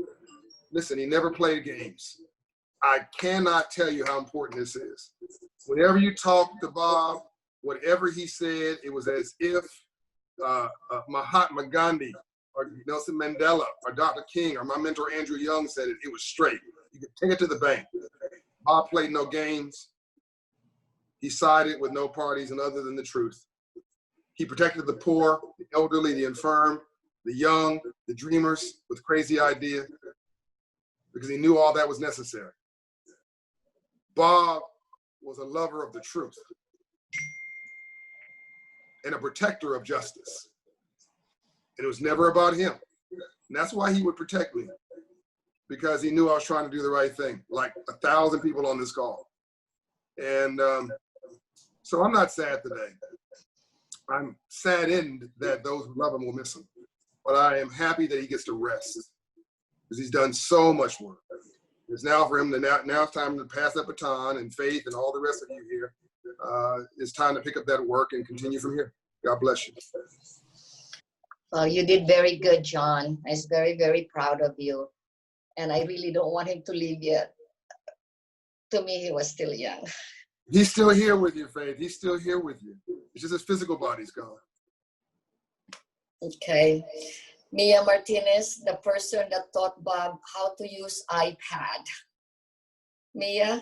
Listen, he never played games. I cannot tell you how important this is. Whenever you talk to Bob, whatever he said, it was as if Mahatma Gandhi or Nelson Mandela or Dr. King or my mentor Andrew Young said it. It was straight. You could take it to the bank. Bob played no games. He sided with no parties and other than the truth. He protected the poor, the elderly, the infirm, the young, the dreamers with crazy ideas, because he knew all that was necessary. Bob was a lover of the truth and a protector of justice. And it was never about him. And that's why he would protect me, because he knew I was trying to do the right thing, like 1,000 people on this call. And so I'm not sad today. I'm saddened that those who love him will miss him. But I am happy that he gets to rest, because he's done so much work. It's now for him to now it's time to pass that baton, and Faith and all the rest of you here. It's time to pick up that work and continue from here. God bless you. Well, you did very good, John. I was very, very proud of you. And I really don't want him to leave yet. To me, he was still young. He's still here with you, Faith. He's still here with you. It's just his physical body's gone. Okay. Mia Martinez, the person that taught Bob how to use iPad. Mia?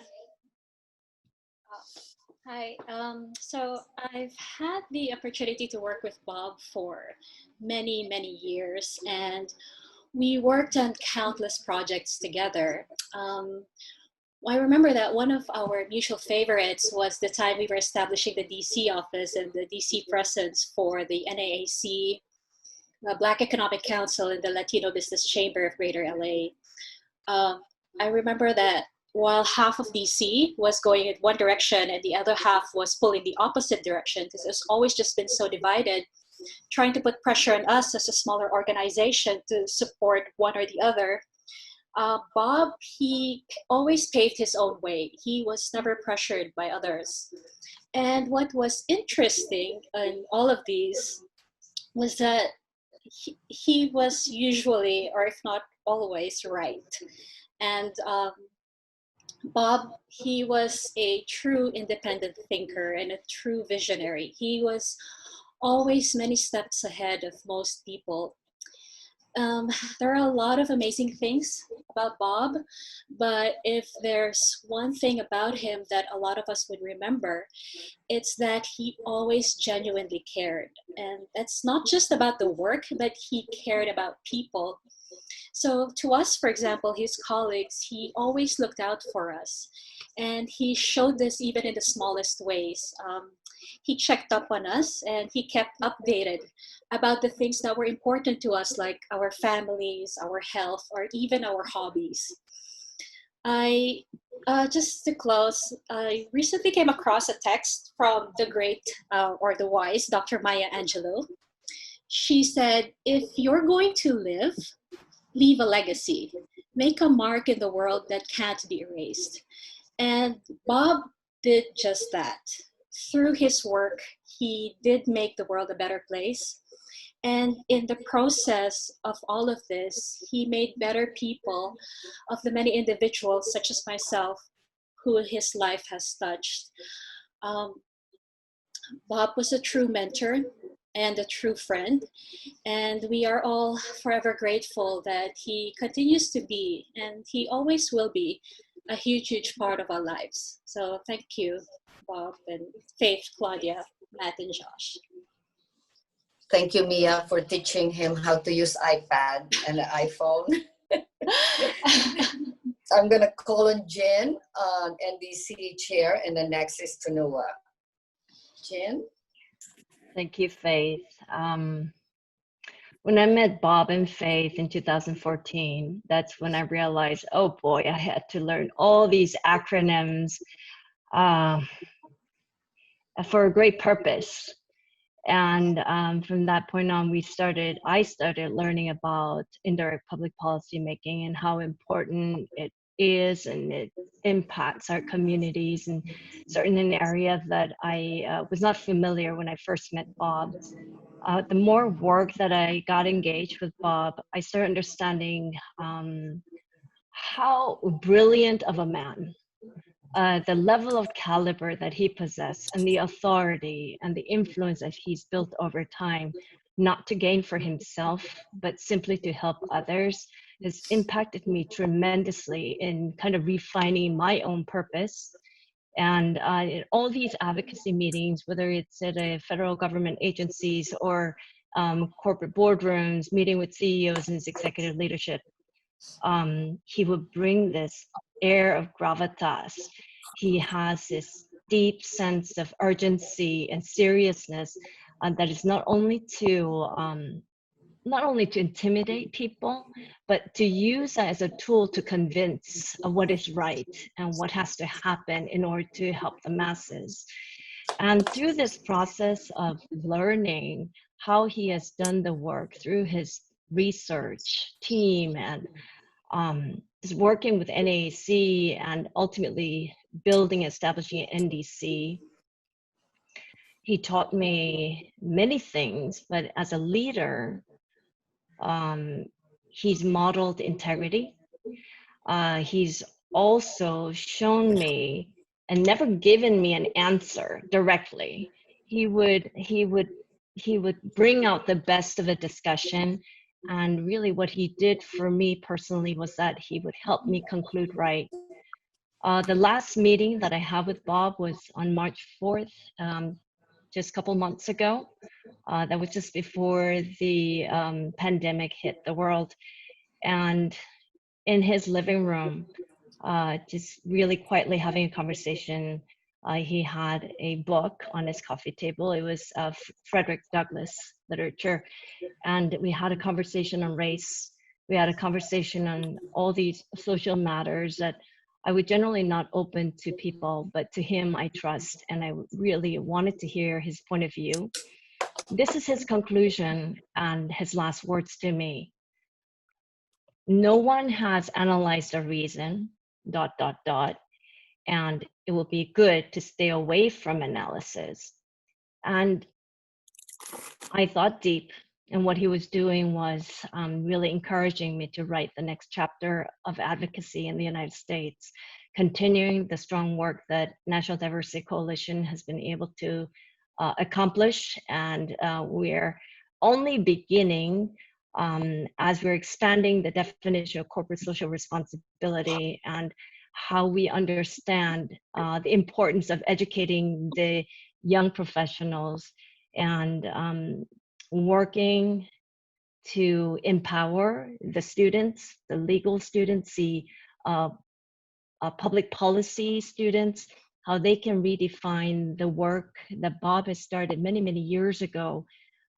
Hi. So I've had the opportunity to work with Bob for many, many years, and we worked on countless projects together. I remember that one of our mutual favorites was the time we were establishing the DC office and the DC presence for the NAAC, Black Economic Council, and the Latino Business Chamber of Greater LA. I remember that while half of DC was going in one direction and the other half was pulling the opposite direction, because it's always just been so divided, trying to put pressure on us as a smaller organization to support one or the other. Bob, he always paved his own way. He was never pressured by others. And what was interesting in all of these was that he was usually, or if not always, right. And Bob, he was a true independent thinker and a true visionary. He was always many steps ahead of most people. There are a lot of amazing things about Bob, but if there's one thing about him that a lot of us would remember, it's that he always genuinely cared. And that's not just about the work, but he cared about people. So to us, for example, his colleagues, he always looked out for us. And he showed this even in the smallest ways. He checked up on us and he kept updated about the things that were important to us, like our families, our health, or even our hobbies. Just to close, I recently came across a text from the great or the wise Dr. Maya Angelou. She said, if you're going to live, leave a legacy. Make a mark in the world that can't be erased. And Bob did just that. Through his work, he did make the world a better place. And in the process of all of this, he made better people of the many individuals, such as myself, who his life has touched. Bob was a true mentor and a true friend. And we are all forever grateful that he continues to be, and he always will be, a huge, huge part of our lives. So thank you, Bob and Faith, Claudia, Matt, and Josh. Thank you, Mia, for teaching him how to use iPad and the iPhone. So I'm going to call on Jen, NDC chair, and the next is Tanua. Jen? Thank you, Faith. When I met Bob and Faith in 2014, that's when I realized, oh boy, I had to learn all these acronyms for a great purpose. And from that point on, I started learning about indirect public policy making and how important it is, and it impacts our communities and certain in areas that I was not familiar when I first met Bob. The more work that I got engaged with Bob, I started understanding how brilliant of a man, the level of caliber that he possessed, and the authority and the influence that he's built over time, not to gain for himself, but simply to help others, has impacted me tremendously in kind of refining my own purpose. And in all these advocacy meetings, whether it's at a federal government agencies or corporate boardrooms, meeting with CEOs and his executive leadership, he would bring this air of gravitas. He has this deep sense of urgency and seriousness that is not only to intimidate people, but to use that as a tool to convince of what is right and what has to happen in order to help the masses. And through this process of learning how he has done the work through his research team and is working with NAAC and ultimately building, establishing NDC. He taught me many things, but as a leader, he's modeled integrity. He's also shown me and never given me an answer directly. He would bring out the best of a discussion. And really what he did for me personally was that he would help me conclude right. The last meeting that I had with Bob was on March 4th, just a couple months ago. That was just before the pandemic hit the world. And in his living room, just really quietly having a conversation, he had a book on his coffee table. It was Frederick Douglass literature. And we had a conversation on race. We had a conversation on all these social matters that I would generally not open to people, but to him I trust, and I really wanted to hear his point of view. This is his conclusion and his last words to me. No one has analyzed a reason, ... and it will be good to stay away from analysis. And I thought deep, and what he was doing was really encouraging me to write the next chapter of advocacy in the United States, continuing the strong work that National Diversity Coalition has been able to accomplish. And we're only beginning as we're expanding the definition of corporate social responsibility and how we understand the importance of educating the young professionals and working to empower the students, the legal students, the public policy students, how they can redefine the work that Bob has started many, many years ago.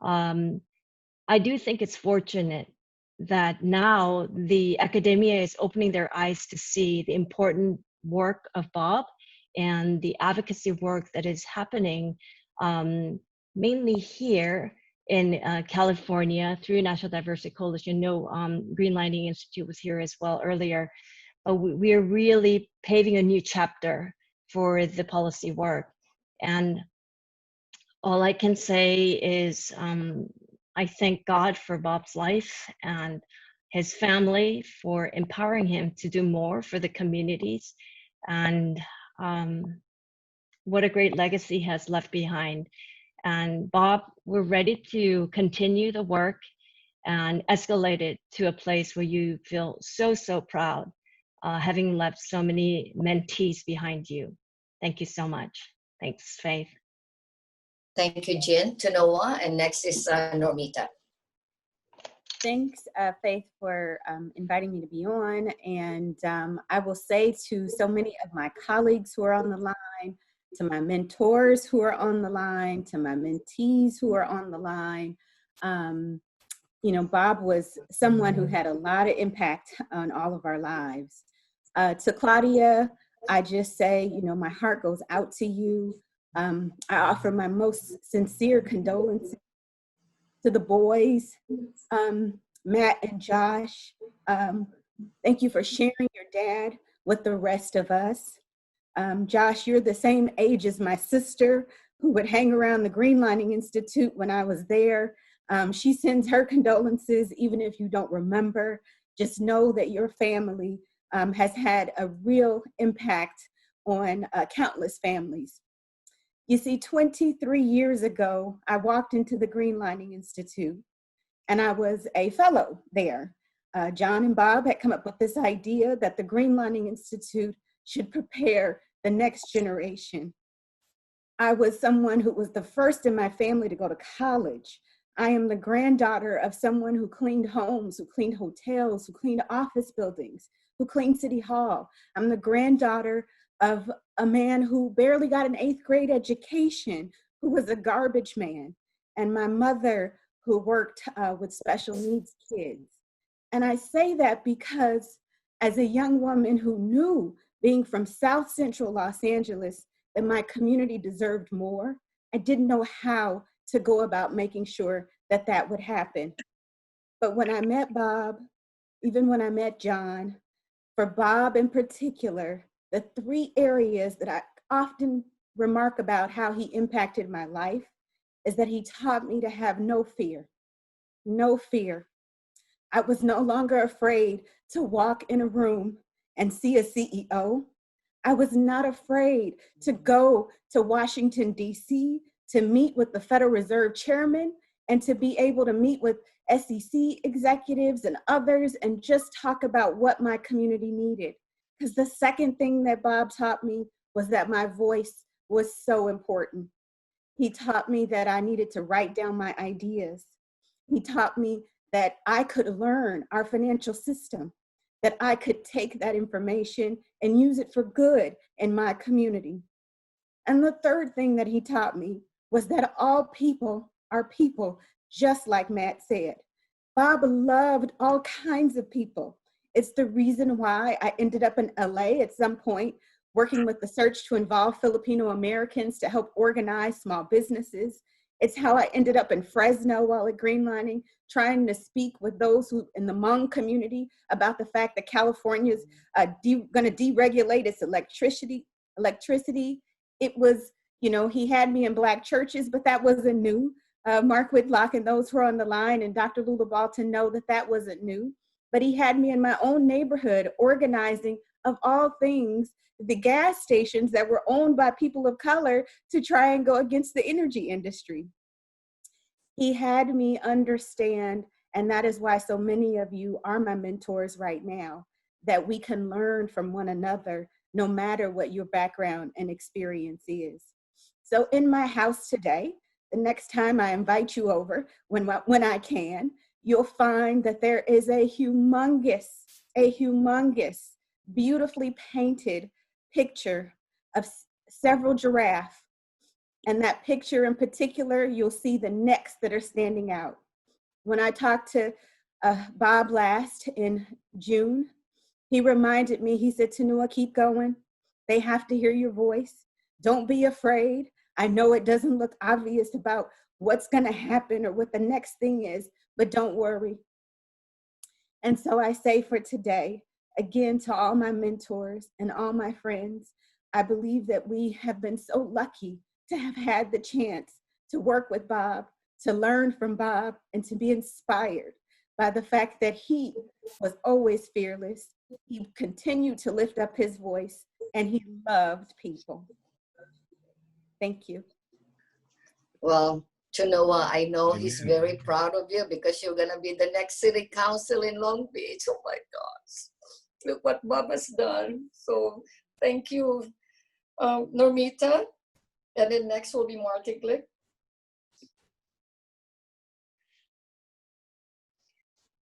I do think it's fortunate that now the academia is opening their eyes to see the important work of Bob and the advocacy work that is happening mainly here in California through National Diversity Coalition. No, Greenlighting Institute was here as well earlier. We are really paving a new chapter for the policy work. And all I can say is I thank God for Bob's life and his family for empowering him to do more for the communities. And what a great legacy he has left behind. And Bob, we're ready to continue the work and escalate it to a place where you feel so, so proud, having left so many mentees behind you. Thank you so much. Thanks, Faith. Thank you, Jen, to Noah, and next is Normita. Thanks, Faith, for inviting me to be on. And I will say to so many of my colleagues who are on the line, to my mentors who are on the line, to my mentees who are on the line, you know, Bob was someone who had a lot of impact on all of our lives. To Claudia, I just say, you know, my heart goes out to you. I offer my most sincere condolences to the boys, Matt and Josh. Thank you for sharing your dad with the rest of us. Josh, you're the same age as my sister who would hang around the Green Lining Institute when I was there. She sends her condolences, even if you don't remember. Just know that your family has had a real impact on countless families. You see, 23 years ago, I walked into the Green Lining Institute and I was a fellow there. John and Bob had come up with this idea that the Green Lining Institute should prepare the next generation. I was someone who was the first in my family to go to college. I am the granddaughter of someone who cleaned homes, who cleaned hotels, who cleaned office buildings, who cleaned City Hall. I'm the granddaughter of a man who barely got an 8th grade education, who was a garbage man, and my mother who worked with special needs kids. And I say that because as a young woman who knew, being from South Central Los Angeles, that my community deserved more, I didn't know how to go about making sure that that would happen. But when I met Bob, even when I met John, for Bob in particular, the 3 areas that I often remark about how he impacted my life is that he taught me to have no fear, no fear. I was no longer afraid to walk in a room and see a CEO. I was not afraid to go to Washington, D.C., to meet with the Federal Reserve Chairman and to be able to meet with SEC executives and others and just talk about what my community needed. Because the second thing that Bob taught me was that my voice was so important. He taught me that I needed to write down my ideas. He taught me that I could learn our financial system, that I could take that information and use it for good in my community. And the third thing that he taught me was that all people are people, just like Matt said. Bob loved all kinds of people. It's the reason why I ended up in LA at some point, working with the search to involve Filipino Americans to help organize small businesses. It's how I ended up in Fresno while at Green Lining, trying to speak with those who in the Hmong community about the fact that California is going to deregulate its electricity. It was, he had me in Black churches, but that wasn't new. Mark Whitlock and those who are on the line and Dr. Lula Balton know that that wasn't new. But he had me in my own neighborhood organizing, of all things, the gas stations that were owned by people of color to try and go against the energy industry. He had me understand, and that is why so many of you are my mentors right now, that we can learn from one another no matter what your background and experience is. So in my house today, the next time I invite you over, when I can, you'll find that there is a humongous, beautifully painted picture of several giraffes. And that picture in particular, you'll see the necks that are standing out. When I talked to Bob last in June, he reminded me, he said, Tanua, keep going. They have to hear your voice. Don't be afraid. I know it doesn't look obvious about what's going to happen or what the next thing is, but don't worry. And so I say for today, again, to all my mentors and all my friends, I believe that we have been so lucky to have had the chance to work with Bob, to learn from Bob, and to be inspired by the fact that he was always fearless. He continued to lift up his voice, and he loved people. Thank you. Well, Chenoa, I know he's very proud of you because you're going to be the next city council in Long Beach. Oh my gosh. Look what Bob has done. So thank you, Normita. And then next will be Marty Glick.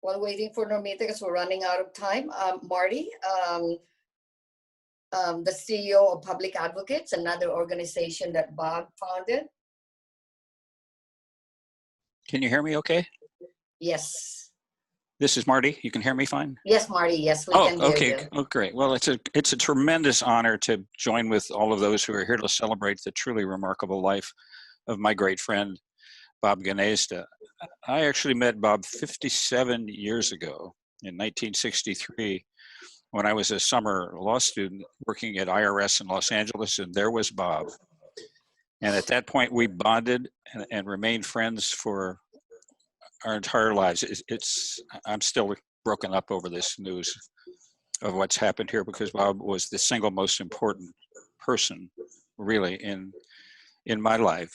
While waiting for Normita, because we're running out of time, Marty, the CEO of Public Advocates, another organization that Bob founded. Can you hear me okay? Yes. This is Marty. You can hear me fine? Yes, Marty. Yes, we Oh, can hear okay. you. Oh, great. Well, it's a tremendous honor to join with all of those who are here to celebrate the truly remarkable life of my great friend, Bob Gnaizda. I actually met Bob 57 years ago in 1963 when I was a summer law student working at IRS in Los Angeles, and there was Bob. And at that point, we bonded and remained friends for our entire lives. I'm still broken up over this news of what's happened here because Bob was the single most important person, really, in my life.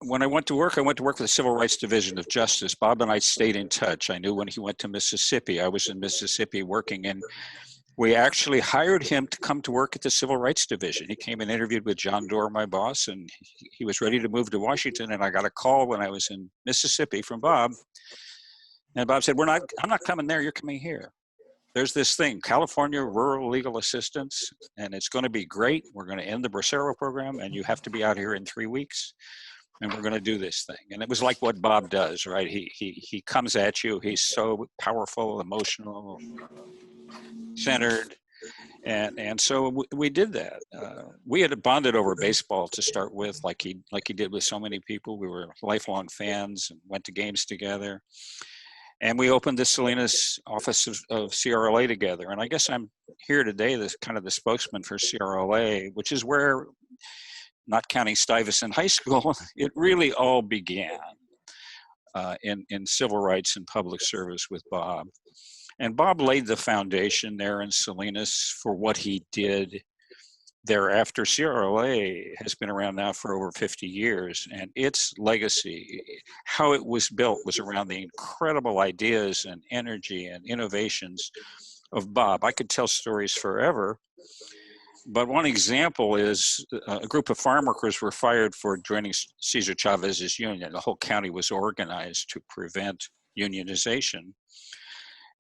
When I went to work for the Civil Rights Division of Justice. Bob and I stayed in touch. I knew when he went to Mississippi, I was in Mississippi working, and we actually hired him to come to work at the Civil Rights Division. He came and interviewed with John Doerr, my boss, and he was ready to move to Washington. And I got a call when I was in Mississippi from Bob. And Bob said, I'm not coming there, you're coming here. There's this thing, California Rural Legal Assistance, and it's going to be great. We're going to end the Bracero program, and you have to be out here in 3 weeks, and we're going to do this thing. And it was like what Bob does, right? He comes at you. He's so powerful, emotional, centered, and so we did that. We had bonded over baseball to start with, like he did with so many people. We were lifelong fans and went to games together. And we opened the Salinas office of CRLA together. And I guess I'm here today as kind of the spokesman for CRLA, which is where, not counting Stuyvesant High School, it really all began in civil rights and public service with Bob. And Bob laid the foundation there in Salinas for what he did thereafter. CRLA has been around now for over 50 years, and its legacy, how it was built, was around the incredible ideas and energy and innovations of Bob. I could tell stories forever, but one example is a group of farm workers were fired for joining Cesar Chavez's union. The whole county was organized to prevent unionization.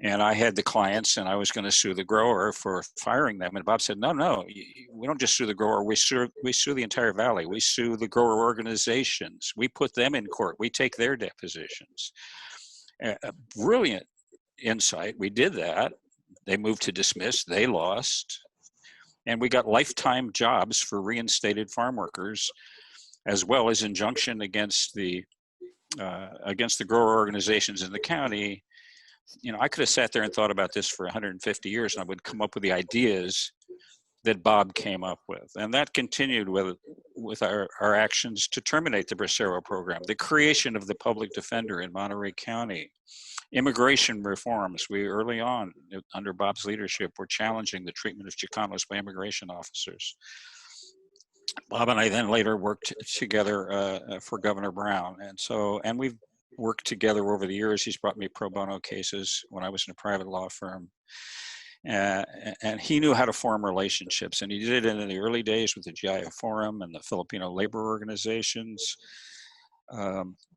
And I had the clients, and I was going to sue the grower for firing them. And Bob said, no, we don't just sue the grower. We sue the entire valley. We sue the grower organizations. We put them in court. We take their depositions. A brilliant insight. We did that. They moved to dismiss. They lost. And we got lifetime jobs for reinstated farm workers, as well as injunction against the grower organizations in the county. You know, I could have sat there and thought about this for 150 years, and I would come up with the ideas that Bob came up with. And that continued with our actions to terminate the Bracero program, the creation of the public defender in Monterey County, immigration reforms. We early on, under Bob's leadership, were challenging the treatment of Chicanos by immigration officers. Bob and I then later worked together for Governor Brown. And we've worked together over the years. He's brought me pro bono cases when I was in a private law firm. And he knew how to form relationships, and he did it in the early days with the GIA Forum and the Filipino labor organizations,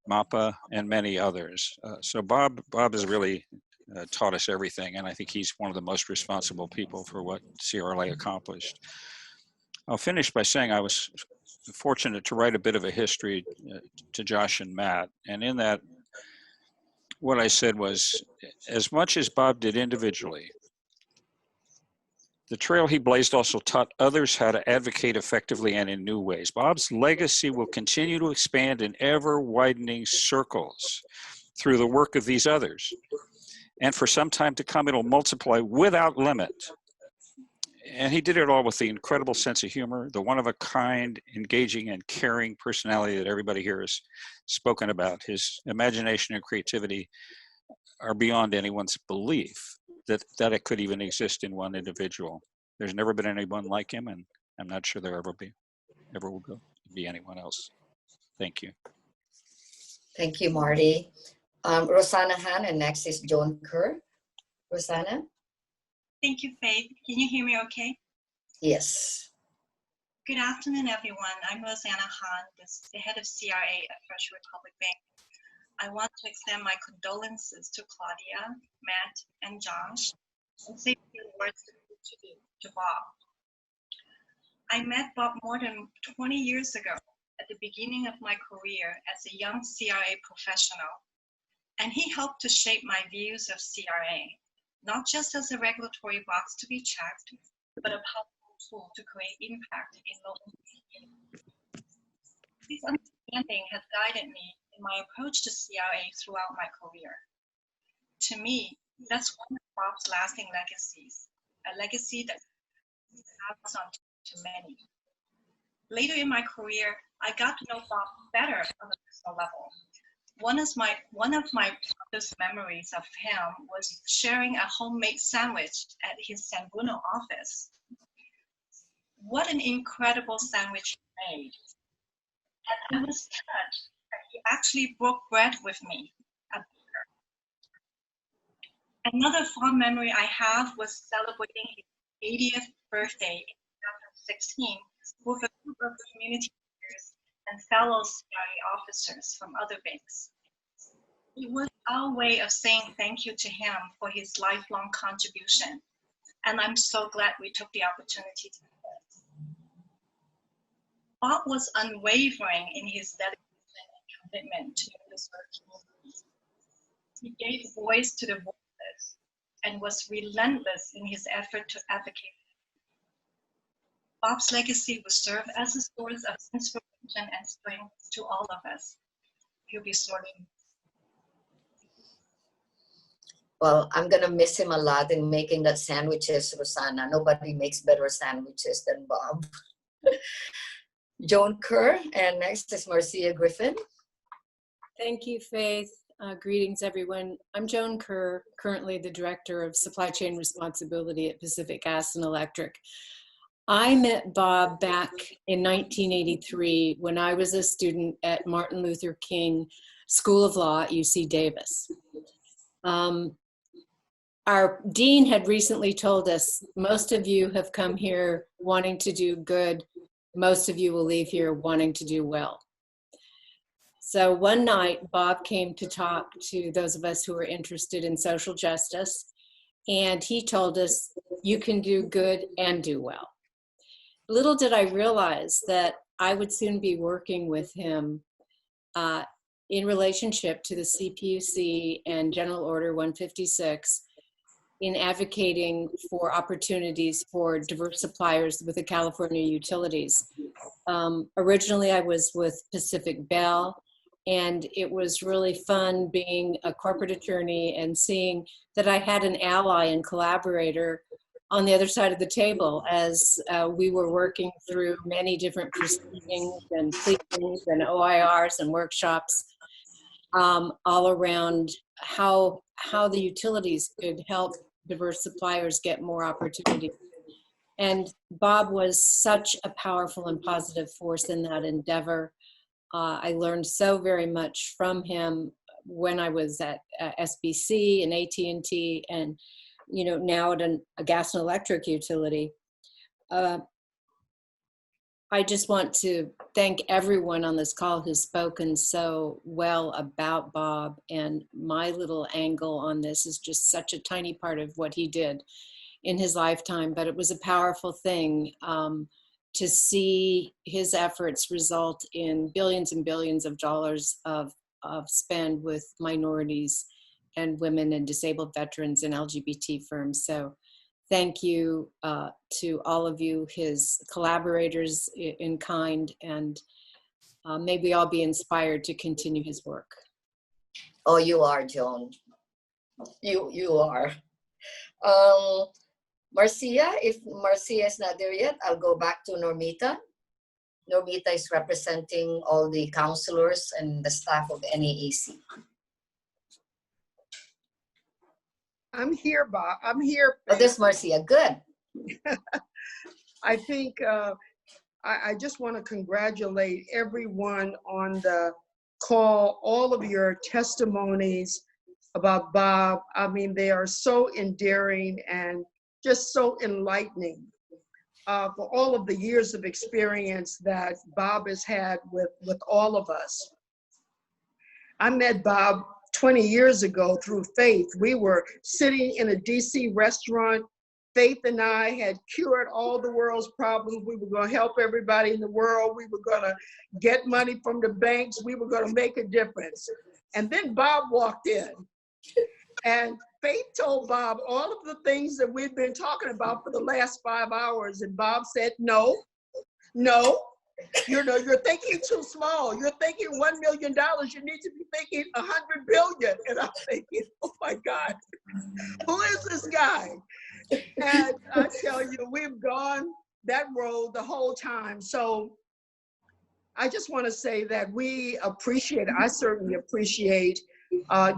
MAPA, and many others. So Bob has really taught us everything, and I think he's one of the most responsible people for what CRLA accomplished. I'll finish by saying I was fortunate to write a bit of a history to Josh and Matt. And in that, what I said was, as much as Bob did individually, the trail he blazed also taught others how to advocate effectively and in new ways. Bob's legacy will continue to expand in ever-widening circles through the work of these others. And for some time to come, it'll multiply without limit. And he did it all with the incredible sense of humor, the one-of-a-kind, engaging, and caring personality that everybody here has spoken about. His imagination and creativity are beyond anyone's belief that it could even exist in one individual. There's never been anyone like him, and I'm not sure there ever will be anyone else. Thank you. Thank you, Marty. Rosanna Han, and next is Joan Kerr. Rosanna? Thank you, Faith. Can you hear me okay? Yes. Good afternoon, everyone. I'm Rosanna Han, the head of CRA at First Republic Bank. I want to extend my condolences to Claudia, Matt, and Josh, and say a few words to Bob. I met Bob more than 20 years ago at the beginning of my career as a young CRA professional. And he helped to shape my views of CRA, not just as a regulatory box to be checked, but a powerful tool to create impact in local communities. This understanding has guided me in my approach to CRA throughout my career. To me, that's one of Bob's lasting legacies, a legacy that passes on to many. Later in my career, I got to know Bob better on a personal level. One of my fondest memories of him was sharing a homemade sandwich at his San Bruno office. What an incredible sandwich he made. And I was touched that he actually broke bread with me. Another fond memory I have was celebrating his 80th birthday in 2016 with a group of community leaders and fellow CRA officers from other banks. It was our way of saying thank you to him for his lifelong contribution, and I'm so glad we took the opportunity to do this. Bob was unwavering in his dedication and commitment to underserved communities. He gave voice to the voiceless and was relentless in his effort to advocate. Bob's legacy will serve as a source of inspiration and strength to all of us. He'll be sorely missed. Well, I'm gonna miss him a lot in making that sandwiches, Rosanna. Nobody makes better sandwiches than Bob. Joan Kerr, and next is Marcia Griffin. Thank you, Faith. Greetings, everyone. I'm Joan Kerr, currently the Director of Supply Chain Responsibility at Pacific Gas and Electric. I met Bob back in 1983 when I was a student at Martin Luther King School of Law at UC Davis. Our dean had recently told us, most of you have come here wanting to do good. Most of you will leave here wanting to do well. So one night, Bob came to talk to those of us who were interested in social justice, and he told us, you can do good and do well. Little did I realize that I would soon be working with him in relationship to the CPUC and General Order 156 in advocating for opportunities for diverse suppliers with the California utilities. Originally, I was with Pacific Bell, and it was really fun being a corporate attorney and seeing that I had an ally and collaborator on the other side of the table as we were working through many different proceedings and pleadings and OIRs and workshops all around how the utilities could help diverse suppliers get more opportunity. And Bob was such a powerful and positive force in that endeavor. I learned so very much from him when I was at SBC and AT&T and now at a gas and electric utility. I just want to thank everyone on this call who's spoken so well about Bob, and my little angle on this is just such a tiny part of what he did in his lifetime, but it was a powerful thing to see his efforts result in billions and billions of dollars of spend with minorities and women and disabled veterans and LGBT firms. So thank you to all of you, his collaborators in kind, and may we all be inspired to continue his work. Oh, you are, Joan. You are. Marcia, if Marcia is not there yet, I'll go back to Normita. Normita is representing all the counselors and the staff of NAAC. I'm here, Bob. I'm here. Oh, this Marcia, good. I think I just want to congratulate everyone on the call, all of your testimonies about Bob. I mean, they are so endearing and just so enlightening for all of the years of experience that Bob has had with all of us. I met Bob 20 years ago through Faith. We were sitting in a DC restaurant. Faith and I had cured all the world's problems. We were going to help everybody in the world. We were going to get money from the banks. We were going to make a difference. And then Bob walked in. And Faith told Bob all of the things that we've been talking about for the last 5 hours. And Bob said, no, you're thinking too small. You're thinking $1 million. You need to be thinking 100 billion. And I'm thinking, oh my God, who is this guy? And I tell you, we've gone that road the whole time. So I just want to say that I certainly appreciate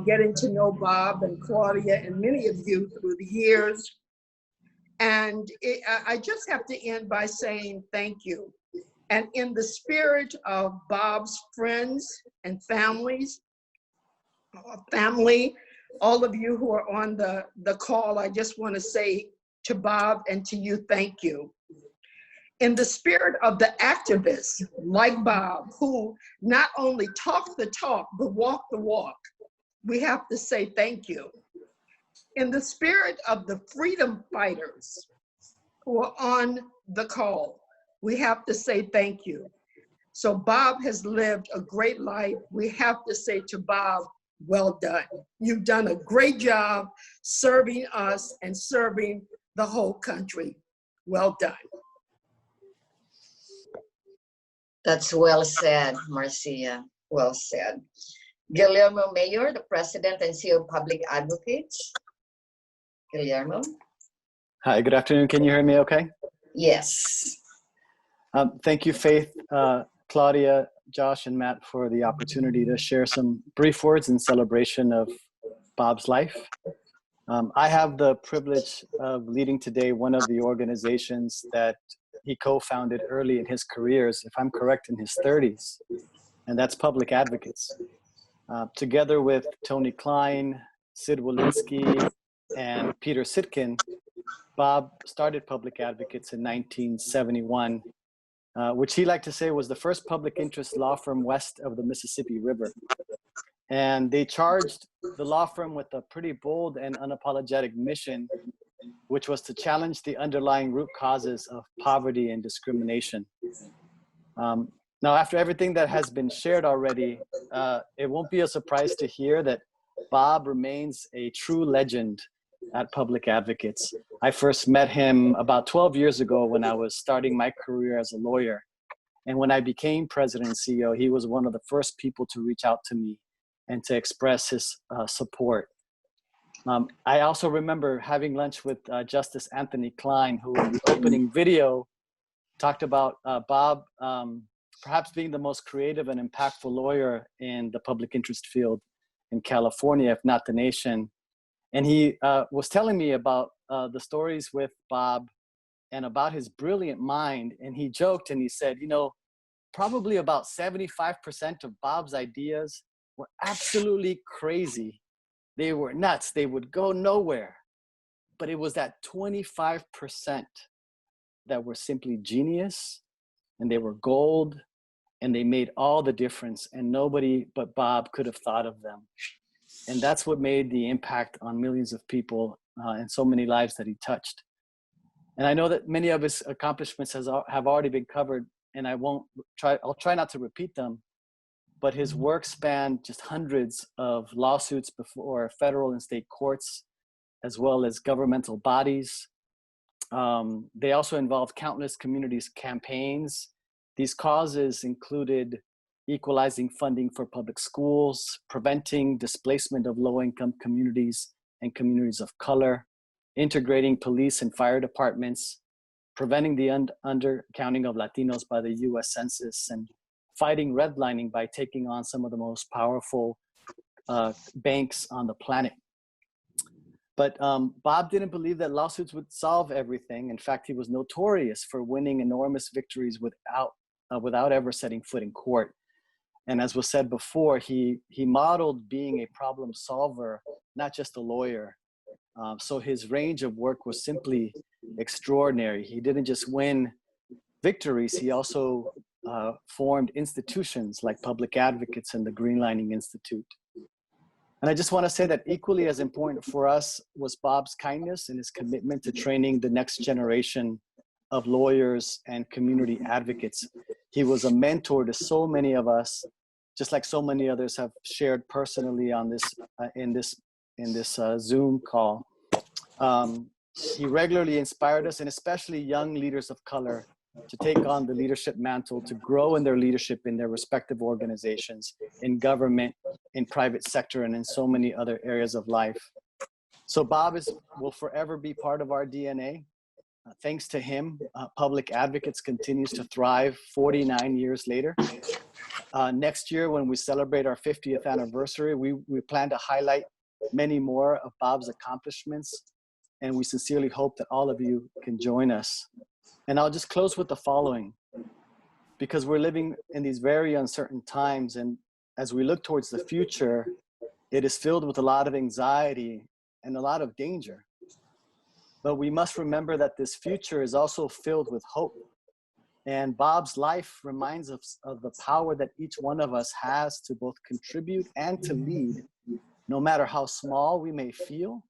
getting to know Bob and Claudia and many of you through the years. And I just have to end by saying thank you. And in the spirit of Bob's friends and families, all of you who are on the call, I just want to say to Bob and to you, thank you. In the spirit of the activists like Bob, who not only talk the talk, but walk the walk, we have to say thank you. In the spirit of the freedom fighters who are on the call, we have to say thank you. So Bob has lived a great life. We have to say to Bob, well done. You've done a great job serving us and serving the whole country. Well done. That's well said, Marcia. Well said. Guillermo Mayor, the President and CEO of Public Advocates. Guillermo. Hi, good afternoon. Can you hear me okay? Yes. Thank you, Faith, Claudia, Josh, and Matt for the opportunity to share some brief words in celebration of Bob's life. I have the privilege of leading today one of the organizations that he co-founded early in his careers, if I'm correct, in his 30s, and that's Public Advocates. Together with Tony Klein, Sid Walensky, and Peter Sitkin, Bob started Public Advocates in 1971, which he liked to say was the first public interest law firm west of the Mississippi River. And they charged the law firm with a pretty bold and unapologetic mission, which was to challenge the underlying root causes of poverty and discrimination. Now, after everything that has been shared already, it won't be a surprise to hear that Bob remains a true legend at Public Advocates. I first met him about 12 years ago when I was starting my career as a lawyer. And when I became president and CEO, he was one of the first people to reach out to me and to express his support. I also remember having lunch with Justice Anthony Klein, who in the opening video talked about Bob perhaps being the most creative and impactful lawyer in the public interest field in California, if not the nation. And he was telling me about the stories with Bob and about his brilliant mind. And he joked and he said, you know, probably about 75% of Bob's ideas were absolutely crazy. They were nuts. They would go nowhere. But it was that 25% that were simply genius, and they were gold, and they made all the difference. And nobody but Bob could have thought of them. And that's what made the impact on millions of people and so many lives that he touched. And I know that many of his accomplishments have already been covered, and I'll try not to repeat them, but his work spanned just hundreds of lawsuits before federal and state courts, as well as governmental bodies. They also involved countless communities' campaigns. These causes included equalizing funding for public schools, preventing displacement of low-income communities and communities of color, integrating police and fire departments, preventing the undercounting of Latinos by the US Census, and fighting redlining by taking on some of the most powerful banks on the planet. But Bob didn't believe that lawsuits would solve everything. In fact, he was notorious for winning enormous victories without ever setting foot in court. And as was said before, he modeled being a problem solver, not just a lawyer. So his range of work was simply extraordinary. He didn't just win victories, he also formed institutions like Public Advocates and the Greenlining Institute. And I just want to say that equally as important for us was Bob's kindness and his commitment to training the next generation of lawyers and community advocates. He was a mentor to so many of us just like so many others have shared personally on this in this Zoom call. He regularly inspired us, and especially young leaders of color, to take on the leadership mantle, to grow in their leadership in their respective organizations, in government, in private sector, and in so many other areas of life. So Bob will forever be part of our DNA. Thanks to him, Public Advocates continues to thrive 49 years later. Next year, when we celebrate our 50th anniversary, we plan to highlight many more of Bob's accomplishments, and we sincerely hope that all of you can join us. And I'll just close with the following, because we're living in these very uncertain times, and as we look towards the future, it is filled with a lot of anxiety and a lot of danger. But we must remember that this future is also filled with hope. And Bob's life reminds us of the power that each one of us has to both contribute and to lead, no matter how small we may feel,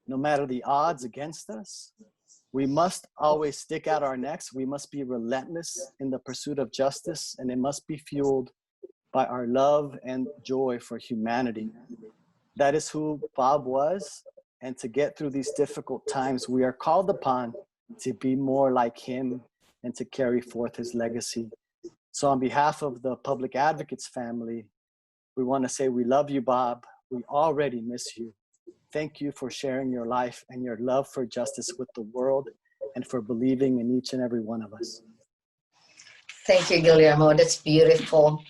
no matter the odds against us. We must always stick out our necks. We must be relentless in the pursuit of justice, and it must be fueled by our love and joy for humanity. That is who Bob was. And to get through these difficult times, we are called upon to be more like him and to carry forth his legacy. So on behalf of the Public Advocates family, we want to say we love you, Bob. We already miss you. Thank you for sharing your life and your love for justice with the world, and for believing in each and every one of us. Thank you, Guillermo. That's beautiful.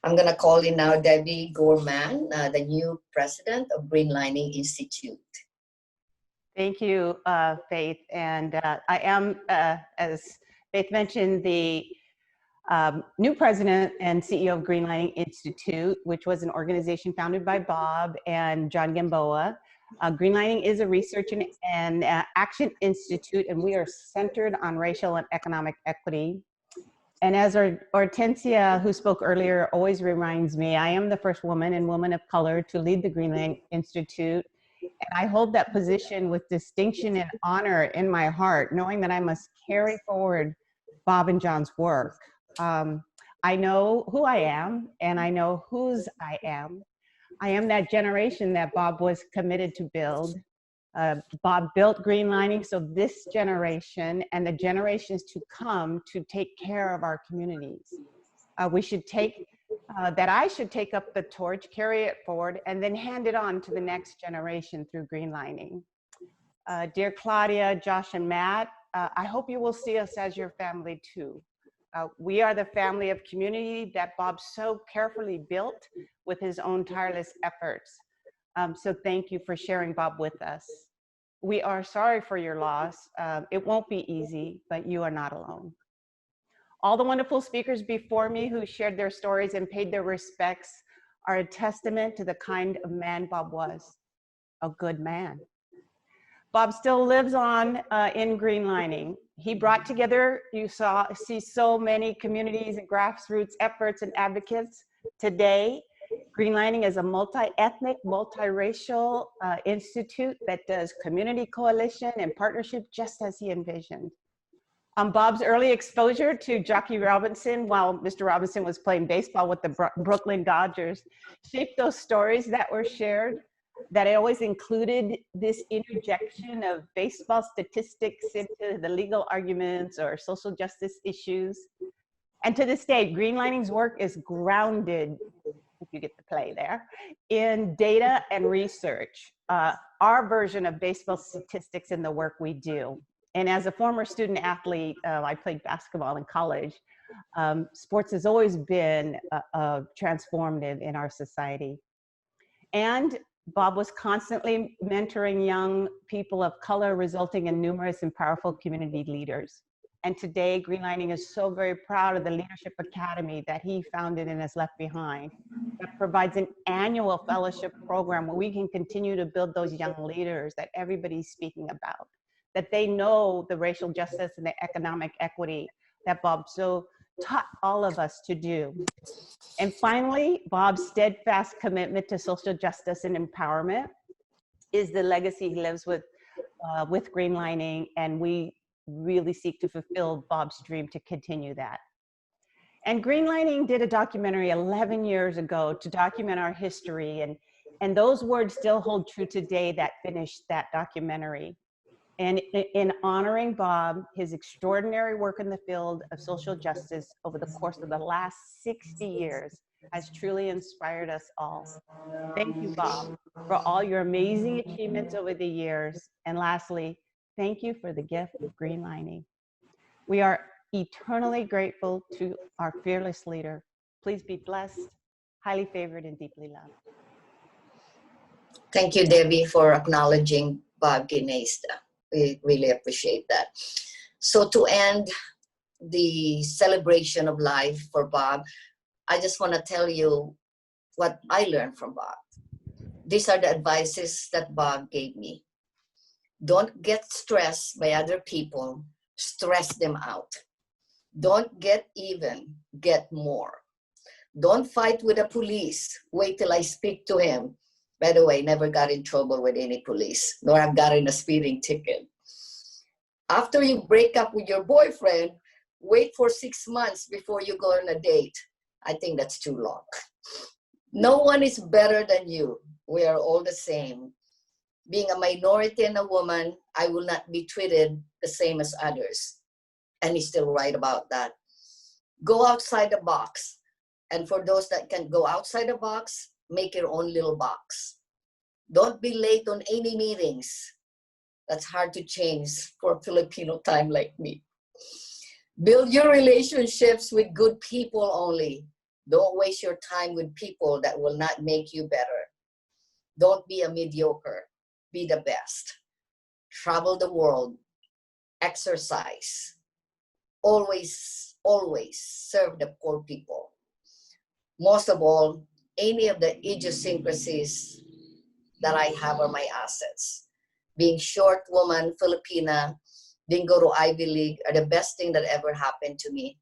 I'm going to call in now Debbie Gorman, the new president of Green Lining Institute. Thank you, Faith. And I am, as Faith mentioned, the new president and CEO of Green Lining Institute, which was an organization founded by Bob and John Gamboa. Green Lining is a research and action institute, and we are centered on racial and economic equity. And as Hortensia, who spoke earlier, always reminds me, I am the first woman and woman of color to lead the Green Lining Institute. And I hold that position with distinction and honor in my heart, knowing that I must carry forward Bob and John's work. I know who I am, and I know whose I am. I am that generation that Bob was committed to build. Bob built Green Lining, so this generation and the generations to come to take care of our communities. We should take I should take up the torch, carry it forward, and then hand it on to the next generation through Green Lining. Dear Claudia, Josh, and Matt, I hope you will see us as your family too. We are the family of community that Bob so carefully built with his own tireless efforts. So thank you for sharing Bob with us. We are sorry for your loss. It won't be easy, but you are not alone. All the wonderful speakers before me who shared their stories and paid their respects are a testament to the kind of man Bob was, a good man. Bob still lives on in Green Lining. He brought together, see so many communities and grassroots efforts and advocates. Today, Green Lining is a multi-ethnic, multiracial institute that does community coalition and partnership just as he envisioned. Bob's early exposure to Jackie Robinson while Mr. Robinson was playing baseball with the Brooklyn Dodgers shaped those stories that were shared, that I always included this interjection of baseball statistics into the legal arguments or social justice issues. And to this day, Green Lining's work is grounded, if you get to play there, in data and research, our version of baseball statistics in the work we do. And as a former student athlete, I played basketball in college. Sports has always been transformative in our society. And Bob was constantly mentoring young people of color, resulting in numerous and powerful community leaders. And today, Green Lining is so very proud of the Leadership Academy that he founded and has left behind, that provides an annual fellowship program where we can continue to build those young leaders that everybody's speaking about, that they know the racial justice and the economic equity that Bob so taught all of us to do. And finally, Bob's steadfast commitment to social justice and empowerment is the legacy he lives with Green Lining, and we really seek to fulfill Bob's dream to continue that. And Greenlining did a documentary 11 years ago to document our history, and those words still hold true today that finished that documentary. And in honoring Bob, his extraordinary work in the field of social justice over the course of the last 60 years has truly inspired us all. Thank you, Bob, for all your amazing achievements over the years. And lastly, thank you for the gift of Greenlining. We are eternally grateful to our fearless leader. Please be blessed, highly favored, and deeply loved. Thank you, Debbie, for acknowledging Bob Gnaizda. We really appreciate that. So to end the celebration of life for Bob, I just want to tell you what I learned from Bob. These are the advices that Bob gave me. Don't get stressed by other people, stress them out. Don't get even, get more. Don't fight with the police, wait till I speak to him. By the way, never got in trouble with any police, nor have gotten a speeding ticket. After you break up with your boyfriend, wait for 6 months before you go on a date. I think that's too long. No one is better than you. We are all the same. Being a minority and a woman, I will not be treated the same as others. And he's still right about that. Go outside the box. And for those that can go outside the box, make your own little box. Don't be late on any meetings. That's hard to change for Filipino time like me. Build your relationships with good people only. Don't waste your time with people that will not make you better. Don't be a mediocre. Be the best. Travel the world. Exercise. Always, always serve the poor people. Most of all, any of the idiosyncrasies that I have are my assets. Being short woman, Filipina, didn't go to Ivy League are the best thing that ever happened to me.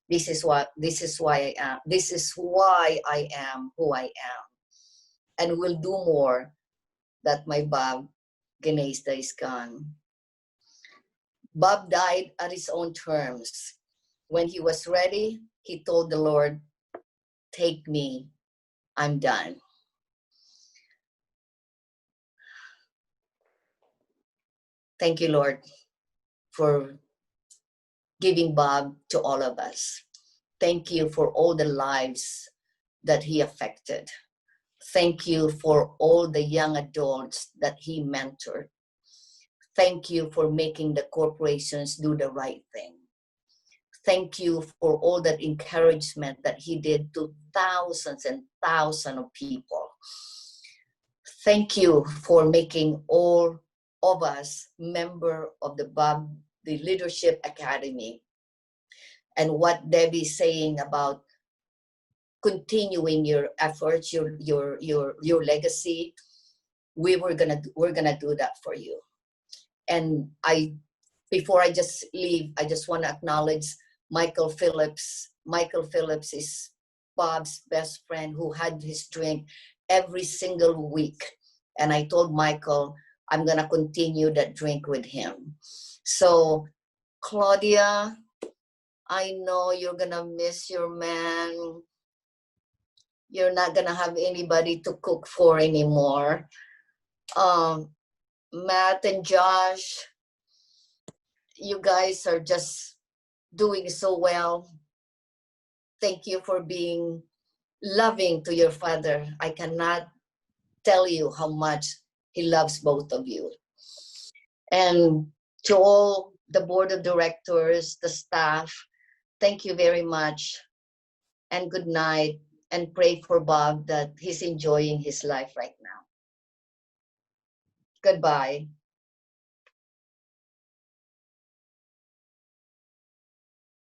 This is why I am. This is why I am who I am. And will do more that my Bob Gnaizda is gone. Bob died at his own terms. When he was ready, he told the Lord, take me, I'm done. Thank you, Lord, for giving Bob to all of us. Thank you for all the lives that he affected. Thank you for all the young adults that he mentored. Thank you for making the corporations do the right thing. Thank you for all that encouragement that he did to thousands and thousands of people. Thank you for making all of us member of the Leadership Academy. And what Debbie's saying about continuing your efforts, your legacy, we're gonna do that for you. And before I just leave, I just want to acknowledge Michael Phillips. Michael Phillips is Bob's best friend who had his drink every single week. And I told Michael, I'm gonna continue that drink with him. So Claudia, I know you're gonna miss your man. You're not gonna have anybody to cook for anymore. Matt and Josh, you guys are just doing so well. Thank you for being loving to your father. I cannot tell you how much he loves both of you. And to all the board of directors, the staff, thank you very much and good night, and pray for Bob that he's enjoying his life right now. Goodbye.